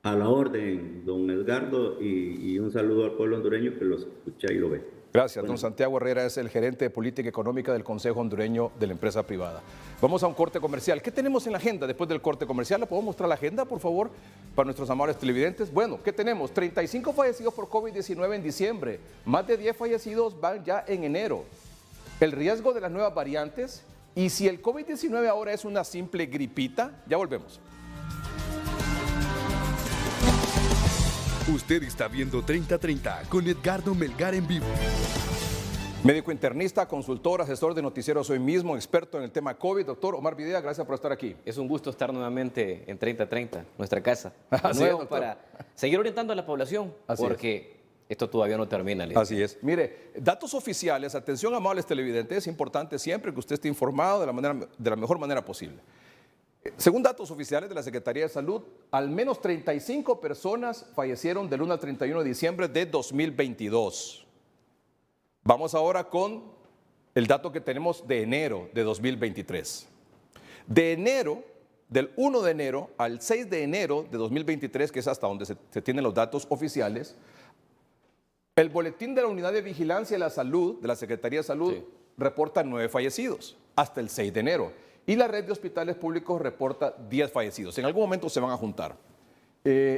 S1: A la orden, don Edgardo, y un saludo al pueblo hondureño que lo escucha y lo ve.
S2: Gracias. Don Santiago Herrera es el gerente de política económica del Consejo Hondureño de la Empresa Privada. Vamos a un corte comercial. ¿Qué tenemos en la agenda después del corte comercial? ¿Le puedo mostrar la agenda, por favor, para nuestros amables televidentes? Bueno, ¿qué tenemos? 35 fallecidos por COVID-19 en diciembre. Más de 10 fallecidos van ya en enero. El riesgo de las nuevas variantes. Y si el COVID-19 ahora es una simple gripita, ya volvemos.
S4: Usted está viendo 30:30 con Edgardo Melgar en vivo.
S2: Médico internista, consultor, asesor de noticieros hoy mismo, experto en el tema COVID. Doctor Omar Videa, gracias por estar aquí.
S5: Es un gusto estar nuevamente en 30:30, nuestra casa. De
S2: Así
S5: nuevo,
S2: es,
S5: para seguir orientando a la población,
S2: Así
S5: porque esto todavía no termina.
S2: Así es. Mire, datos oficiales, atención amables televidentes, es importante siempre que usted esté informado de la mejor manera posible. Según datos oficiales de la Secretaría de Salud, al menos 35 personas fallecieron del 1 al 31 de diciembre de 2022. Vamos ahora con el dato que tenemos de enero de 2023. De enero, del 1 de enero al 6 de enero de 2023, que es hasta donde se tienen los datos oficiales, el boletín de la Unidad de Vigilancia de la Salud, de la Secretaría de Salud, reporta 9 fallecidos hasta el 6 de enero. Y la red de hospitales públicos reporta 10 fallecidos. En algún momento se van a juntar.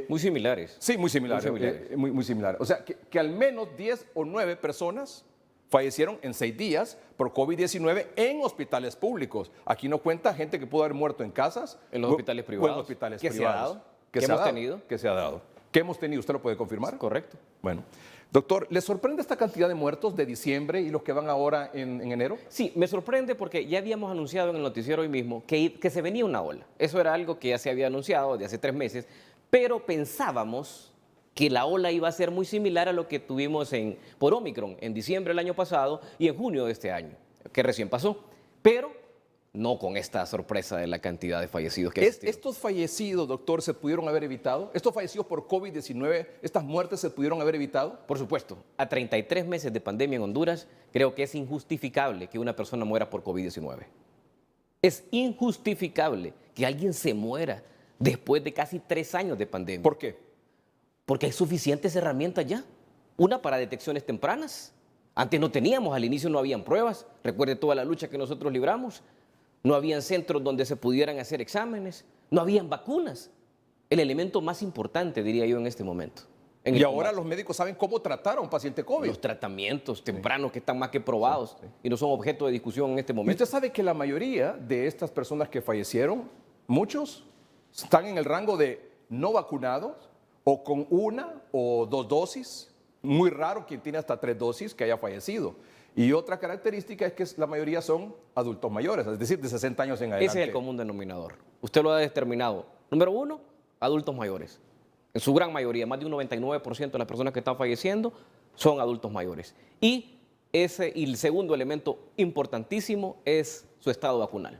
S5: Muy similares.
S2: Sí, muy similares. Muy similares. O sea, que al menos 10 o 9 personas fallecieron en 6 días por COVID-19 en hospitales públicos. Aquí no cuenta gente que pudo haber muerto en casas.
S5: En los hospitales privados.
S2: O en hospitales
S5: ¿Qué
S2: privados.
S5: se ha dado?
S2: ¿Qué
S5: ¿Qué
S2: se ha
S5: hemos
S2: dado?
S5: tenido?
S2: ¿Qué se ha dado? ¿Qué hemos tenido? ¿Usted lo puede confirmar?
S5: Correcto.
S2: Bueno. Doctor, ¿le sorprende esta cantidad de muertos de diciembre y los que van ahora en enero?
S5: Sí, me sorprende porque ya habíamos anunciado en el noticiero hoy mismo que se venía una ola. Eso era algo que ya se había anunciado de hace 3 meses, pero pensábamos que la ola iba a ser muy similar a lo que tuvimos por Omicron en diciembre del año pasado y en junio de este año, que recién pasó. Pero no con esta sorpresa de la cantidad de fallecidos que ha existido.
S2: ¿Estos fallecidos, doctor, se pudieron haber evitado? ¿Estos fallecidos por COVID-19, estas muertes se pudieron haber evitado?
S5: Por supuesto, a 33 meses de pandemia en Honduras, creo que es injustificable que una persona muera por COVID-19. Es injustificable que alguien se muera después de casi 3 años de pandemia.
S2: ¿Por qué?
S5: Porque hay suficientes herramientas ya. Una para detecciones tempranas. Antes no teníamos, al inicio no habían pruebas. Recuerde toda la lucha que nosotros libramos. No habían centros donde se pudieran hacer exámenes. No habían vacunas. El elemento más importante, diría yo, en este momento.
S2: Y ahora los médicos saben cómo tratar a un paciente COVID.
S5: Los tratamientos tempranos que están más que probados y no son objeto de discusión en este
S2: Y
S5: momento.
S2: usted sabe que la mayoría de estas personas que fallecieron, muchos están en el rango de no vacunados o con 1 o 2 dosis. Muy raro quien tiene hasta 3 dosis que haya fallecido. Y otra característica es que la mayoría son adultos mayores, es decir, de 60 años en adelante.
S5: Ese es el común denominador. Usted lo ha determinado. Número 1, adultos mayores. En su gran mayoría, más de un 99% de las personas que están falleciendo son adultos mayores. Y el segundo elemento importantísimo es su estado vacunal.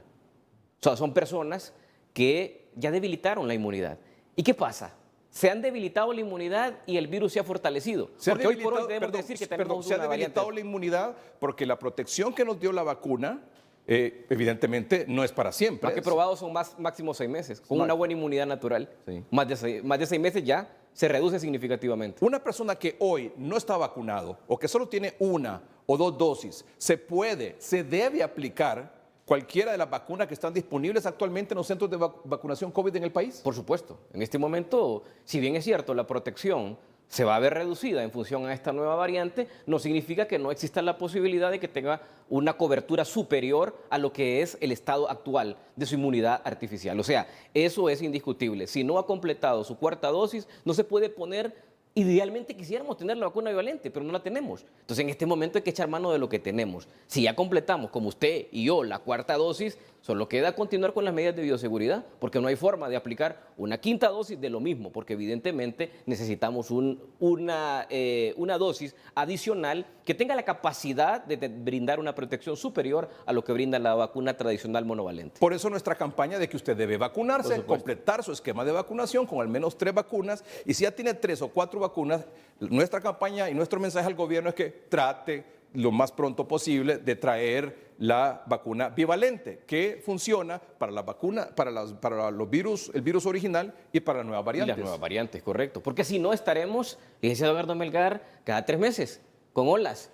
S5: O sea, son personas que ya debilitaron la inmunidad. ¿Y qué pasa? Se han debilitado la inmunidad y el virus se ha fortalecido. Porque hoy por hoy debemos decir que tenemos
S2: se ha
S5: una variante.
S2: debilitado la inmunidad porque la protección que nos dio la vacuna, evidentemente, no es para siempre.
S5: Lo que he probado son máximo 6 meses, con una buena inmunidad natural.
S2: Sí.
S5: Más de 6 meses ya se reduce significativamente.
S2: Una persona que hoy no está vacunado o que solo tiene 1 o 2 dosis, se debe aplicar cualquiera de las vacunas que están disponibles actualmente en los centros de vacunación COVID en el país.
S5: Por supuesto. En este momento, si bien es cierto, la protección se va a ver reducida en función a esta nueva variante, no significa que no exista la posibilidad de que tenga una cobertura superior a lo que es el estado actual de su inmunidad artificial. O sea, eso es indiscutible. Si no ha completado su 4ª dosis, no se puede poner. Idealmente quisiéramos tener la vacuna bivalente, pero no la tenemos. Entonces, en este momento hay que echar mano de lo que tenemos. Si ya completamos, como usted y yo, la 4ª dosis, solo queda continuar con las medidas de bioseguridad, porque no hay forma de aplicar una 5ª dosis de lo mismo, porque evidentemente necesitamos una dosis adicional que tenga la capacidad de brindar una protección superior a lo que brinda la vacuna tradicional monovalente.
S2: Por eso nuestra campaña de que usted debe vacunarse, completar su esquema de vacunación con al menos 3 vacunas, y si ya tiene 3 o 4 vacunas, nuestra campaña y nuestro mensaje al gobierno es que trate lo más pronto posible de traer la vacuna bivalente, que funciona para la vacuna, para los virus, el virus original y para las nuevas variantes.
S5: Y las nuevas variantes, correcto. Porque si no estaremos, licenciado Edgardo Melgar, cada 3 meses con olas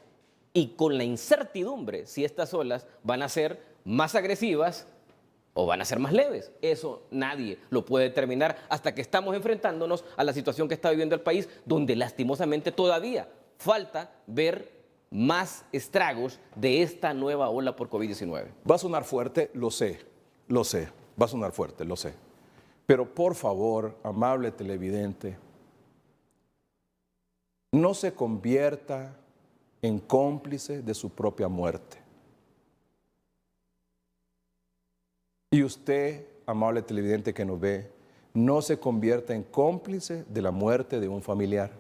S5: y con la incertidumbre si estas olas van a ser más agresivas o van a ser más leves. Eso nadie lo puede determinar hasta que estamos enfrentándonos a la situación que está viviendo el país, donde lastimosamente todavía falta ver más estragos de esta nueva ola por COVID-19.
S2: Va a sonar fuerte, lo sé, va a sonar fuerte, lo sé. Pero por favor, amable televidente, no se convierta en cómplice de su propia muerte. Y usted, amable televidente que nos ve, no se convierta en cómplice de la muerte de un familiar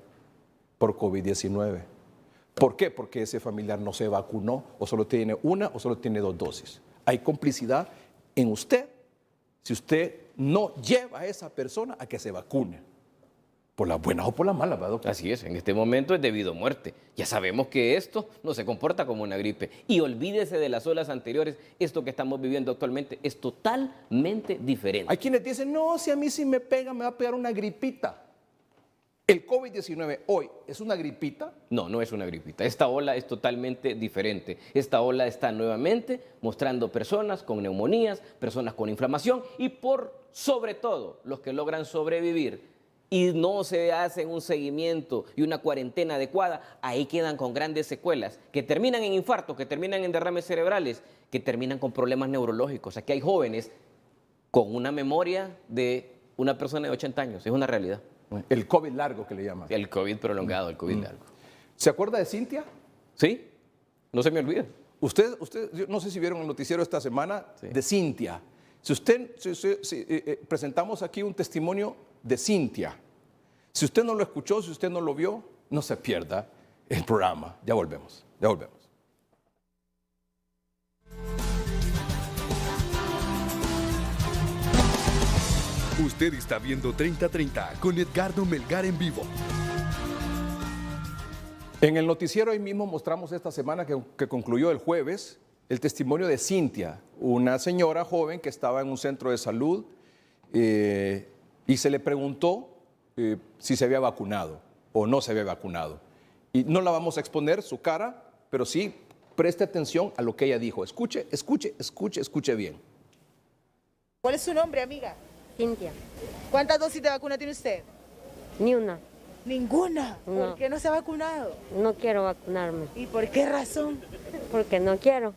S2: por COVID-19. ¿Por qué? Porque ese familiar no se vacunó o solo tiene 1 o solo tiene 2 dosis. Hay complicidad en usted si usted no lleva a esa persona a que se vacune. Por las buenas o por las malas, ¿verdad, doctor?
S5: Así es, en este momento es debido a muerte. Ya sabemos que esto no se comporta como una gripe. Y olvídese de las olas anteriores, esto que estamos viviendo actualmente es totalmente diferente.
S2: Hay quienes dicen, no, si a mí sí me pega, me va a pegar una gripita. ¿El COVID-19 hoy es una gripita?
S5: No, no es una gripita. Esta ola es totalmente diferente. Esta ola está nuevamente mostrando personas con neumonías, personas con inflamación y sobre todo los que logran sobrevivir y no se hacen un seguimiento y una cuarentena adecuada, ahí quedan con grandes secuelas que terminan en infartos, que terminan en derrames cerebrales, que terminan con problemas neurológicos. Aquí hay jóvenes con una memoria de una persona de 80 años. Es una realidad.
S2: El COVID largo que le llaman.
S5: El COVID prolongado, el COVID largo.
S2: ¿Se acuerda de Cintia?
S5: Sí, no se me olvida.
S2: Usted, yo no sé si vieron el noticiero esta semana de Cintia. Si presentamos aquí un testimonio de Cintia. Si usted no lo escuchó, si usted no lo vio, no se pierda el programa. Ya volvemos, ya volvemos.
S4: Usted está viendo 3030 con Edgardo Melgar en vivo.
S2: En el noticiero hoy mismo mostramos esta semana que concluyó el jueves el testimonio de Cintia, una señora joven que estaba en un centro de salud y se le preguntó si se había vacunado o no se había vacunado. Y no la vamos a exponer su cara, pero sí preste atención a lo que ella dijo. Escuche bien.
S6: ¿Cuál es su nombre, amiga?
S7: Cintia,
S6: ¿Cuántas dosis de vacuna tiene usted?
S7: ni una.
S6: Ninguna.
S7: No.
S6: ¿Por qué no se ha vacunado?
S7: No quiero vacunarme
S6: ¿Y por qué razón?
S7: porque no quiero.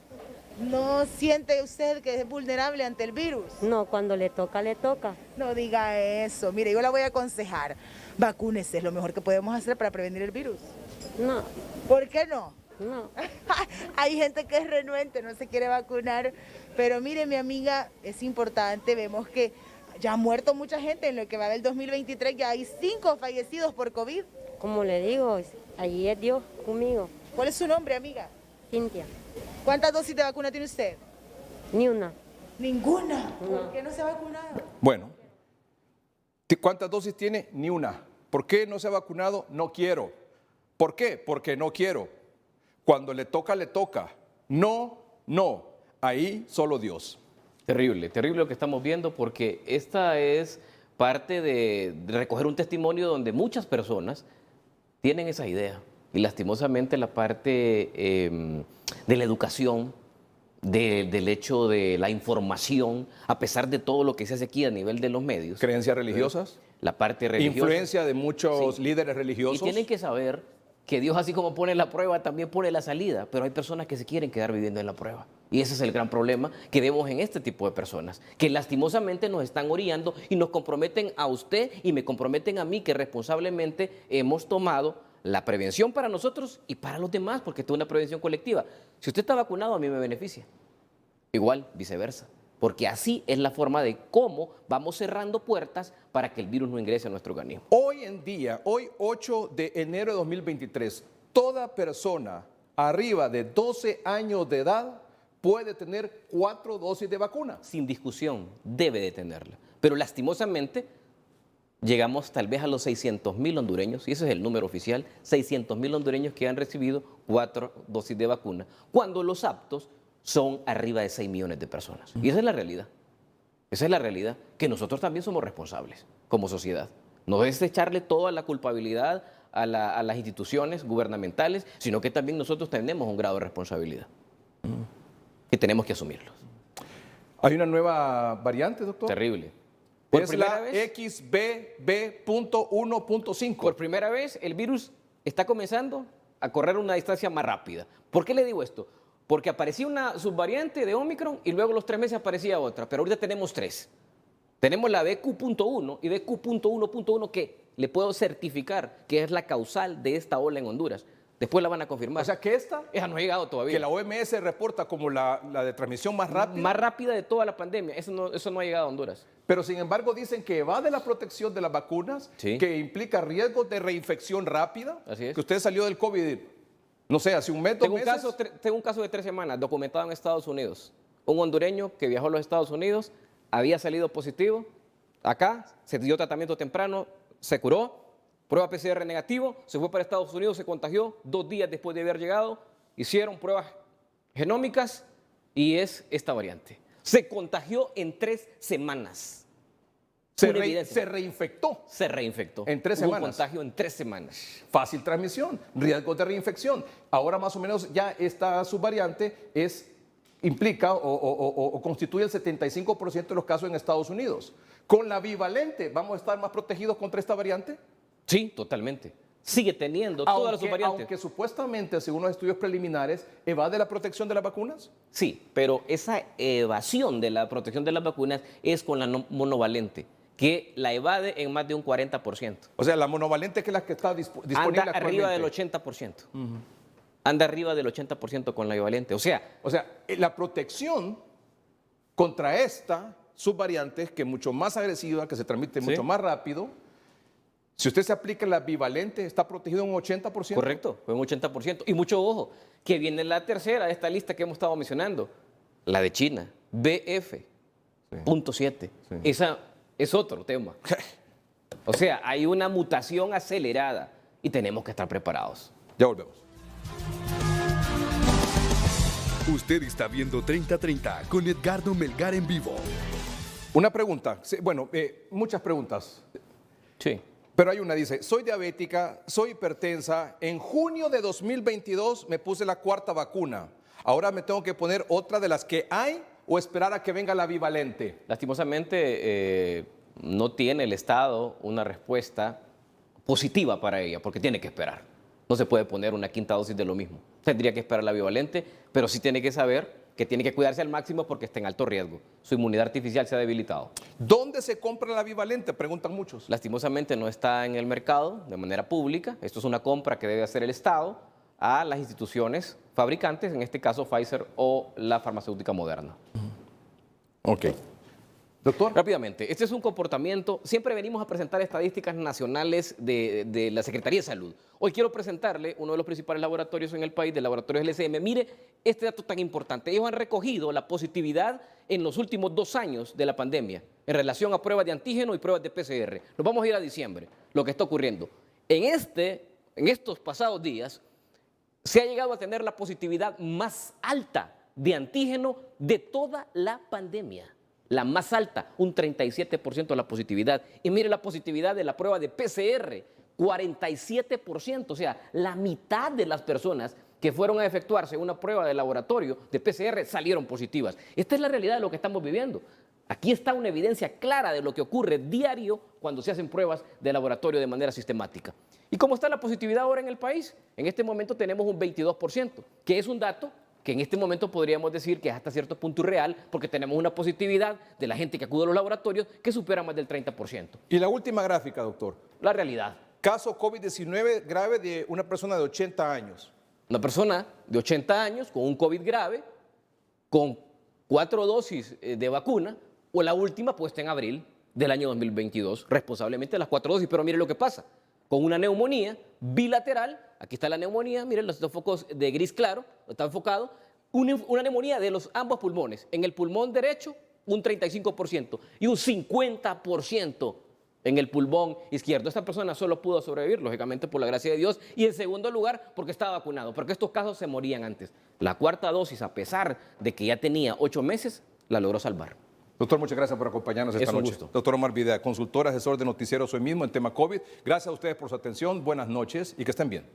S6: ¿No siente usted que es vulnerable ante el virus?
S7: No, cuando le toca, le toca.
S6: No diga eso. Mire, yo la voy a aconsejar. Vacúnese, es lo mejor que podemos hacer para prevenir el virus.
S7: No,
S6: ¿Por qué no?
S7: no.
S6: Hay gente que es renuente, no se quiere vacunar. Pero mire, mi amiga, es importante. Vemos que ya ha muerto mucha gente en lo que va del 2023. Ya hay 5 fallecidos por COVID.
S7: Como le digo, allí es Dios conmigo.
S6: ¿Cuál es su nombre, amiga?
S7: Cintia,
S6: ¿Cuántas dosis de vacuna tiene usted?
S7: ni una.
S6: Ninguna. ¿Por qué no se ha vacunado?
S2: Bueno, ¿cuántas dosis tiene? Ni una. ¿Por qué no se ha vacunado? No quiero. ¿Por qué? Porque no quiero. Cuando le toca, le toca. No, no. Ahí solo Dios.
S5: Terrible, terrible lo que estamos viendo porque esta es parte de recoger un testimonio donde muchas personas tienen esa idea. Y lastimosamente la parte de la educación, del hecho de la información, a pesar de todo lo que se hace aquí a nivel de los medios.
S2: ¿Creencias religiosas?
S5: La parte religiosa.
S2: Influencia de muchos
S5: Sí.
S2: líderes religiosos.
S5: Y tienen que saber que Dios, así como pone la prueba, también pone la salida. Pero hay personas que se quieren quedar viviendo en la prueba. Y ese es el gran problema que vemos en este tipo de personas, que lastimosamente nos están orillando y nos comprometen a usted y me comprometen a mí, que responsablemente hemos tomado la prevención para nosotros y para los demás, porque esto es una prevención colectiva. Si usted está vacunado, a mí me beneficia. Igual, viceversa. Porque así es la forma de cómo vamos cerrando puertas para que el virus no ingrese a nuestro organismo.
S2: Hoy en día, hoy 8 de enero de 2023, toda persona arriba de 12 años de edad puede tener 4 dosis de vacuna.
S5: Sin discusión, debe de tenerla. Pero lastimosamente, llegamos tal vez a los 600.000 hondureños, y ese es el número oficial, 600.000 hondureños que han recibido 4 dosis de vacuna, cuando los aptos son arriba de 6 millones de personas. Y esa es la realidad. Esa es la realidad, que nosotros también somos responsables como sociedad. No es echarle toda la culpabilidad a las instituciones gubernamentales, sino que también nosotros tenemos un grado de responsabilidad. Y tenemos que asumirlo.
S2: Hay una nueva variante, doctor.
S5: Terrible.
S2: Es la XBB.1.5.
S5: Por primera vez, el virus está comenzando a correr una distancia más rápida. ¿Por qué le digo esto? Porque aparecía una subvariante de Omicron y luego a los 3 meses aparecía otra, pero ahorita tenemos 3. Tenemos la BQ.1 y BQ.1.1 que le puedo certificar que es la causal de esta ola en Honduras. Después la van a confirmar.
S2: O sea, que esta,
S5: Esa no ha llegado todavía.
S2: que la OMS reporta como la de transmisión más rápida,
S5: Más rápida de toda la pandemia. Eso no ha llegado a Honduras.
S2: pero sin embargo dicen que evade la protección de las vacunas,
S5: Sí.
S2: que implica riesgos de reinfección rápida,
S5: Así es.
S2: que usted salió del COVID, no sé, hace un mes, 2
S5: Tengo
S2: meses.
S5: un caso de 3 semanas documentado en Estados Unidos. Un hondureño que viajó a los Estados Unidos, había salido positivo. Acá se dio tratamiento temprano, se curó, prueba PCR negativo, se fue para Estados Unidos, se contagió. 2 días después de haber llegado, hicieron pruebas genómicas y es esta variante. Se contagió en 3 semanas. Una evidencia.
S2: Se reinfectó.
S5: Se reinfectó.
S2: En 3
S5: Hubo un
S2: semanas.
S5: contagio en 3 semanas.
S2: Fácil transmisión, riesgos de reinfección. Ahora más o menos ya esta subvariante implica o constituye el 75% de los casos en Estados Unidos. Con la bivalente, ¿vamos a estar más protegidos contra esta variante?
S5: Sí, totalmente. Sigue teniendo todas las subvariantes.
S2: Aunque supuestamente, según los estudios preliminares, evade la protección de las vacunas.
S5: Sí, pero esa evasión de la protección de las vacunas es con la monovalente, que la evade en más de un 40%.
S2: O sea, la monovalente, que es la que está disponible
S5: Anda arriba del
S2: actualmente.
S5: 80%. Anda arriba del 80% con la bivalente. O sea,
S2: La protección contra esta subvariante, que es mucho más agresiva, que se transmite
S5: Sí.
S2: mucho más rápido, si usted se aplica la bivalente, está protegido en un 80%.
S5: correcto, fue un 80%. Y mucho ojo, que viene la tercera de esta lista que hemos estado mencionando, la de China, BF.7.
S2: Sí.
S5: Esa es otro tema. O sea, hay una mutación acelerada y tenemos que estar preparados.
S2: Ya volvemos.
S4: Usted está viendo 3030 con Edgardo Melgar en vivo.
S2: Una pregunta. Sí, bueno, muchas preguntas.
S5: Sí.
S2: Pero hay una, dice, soy diabética, soy hipertensa, en junio de 2022 me puse la 4ª vacuna. Ahora me tengo que poner otra de las que hay o esperar a que venga la bivalente.
S5: Lastimosamente, no tiene el Estado una respuesta positiva para ella, porque tiene que esperar. No se puede poner una 5ª dosis de lo mismo. Tendría que esperar la bivalente, pero sí tiene que saber que tiene que cuidarse al máximo porque está en alto riesgo. Su inmunidad artificial se ha debilitado.
S2: ¿Dónde se compra la bivalente? Preguntan muchos.
S5: Lastimosamente no está en el mercado de manera pública. Esto es una compra que debe hacer el Estado a las instituciones fabricantes, en este caso Pfizer o la farmacéutica Moderna.
S2: Ok. Doctor.
S5: Rápidamente, este es un comportamiento, siempre venimos a presentar estadísticas nacionales de la Secretaría de Salud. Hoy quiero presentarle uno de los principales laboratorios en el país, del laboratorio LSM. Mire este dato tan importante. Ellos han recogido la positividad en los últimos 2 años de la pandemia en relación a pruebas de antígeno y pruebas de PCR. Nos vamos a ir a diciembre, lo que está ocurriendo. En estos pasados días se ha llegado a tener la positividad más alta de antígeno de toda la pandemia. La más alta, un 37% de la positividad. Y mire la positividad de la prueba de PCR, 47%. O sea, la mitad de las personas que fueron a efectuarse una prueba de laboratorio de PCR salieron positivas. Esta es la realidad de lo que estamos viviendo. Aquí está una evidencia clara de lo que ocurre diario cuando se hacen pruebas de laboratorio de manera sistemática. ¿Y cómo está la positividad ahora en el país? En este momento tenemos un 22%, que es un dato que en este momento podríamos decir que es hasta cierto punto irreal, porque tenemos una positividad de la gente que acude a los laboratorios que supera más del 30%.
S2: Y la última gráfica, doctor.
S5: La realidad.
S2: Caso COVID-19 grave de una persona de 80 años.
S5: Una persona de 80 años con un COVID grave, con 4 dosis de vacuna, o la última puesta en abril del año 2022, responsablemente las 4 dosis. Pero mire lo que pasa, con una neumonía bilateral, aquí está la neumonía, miren los 2 focos de gris claro, está enfocado, una neumonía de los ambos pulmones. En el pulmón derecho, un 35% y un 50% en el pulmón izquierdo. Esta persona solo pudo sobrevivir, lógicamente, por la gracia de Dios, y en segundo lugar, porque estaba vacunado, porque estos casos se morían antes. La 4ª dosis, a pesar de que ya tenía 8 meses, la logró salvar.
S2: Doctor, muchas gracias por acompañarnos esta noche.
S5: Gusto.
S2: Doctor Omar Videa, consultor, asesor de noticieros hoy mismo en tema COVID. Gracias a ustedes por su atención, buenas noches y que estén bien.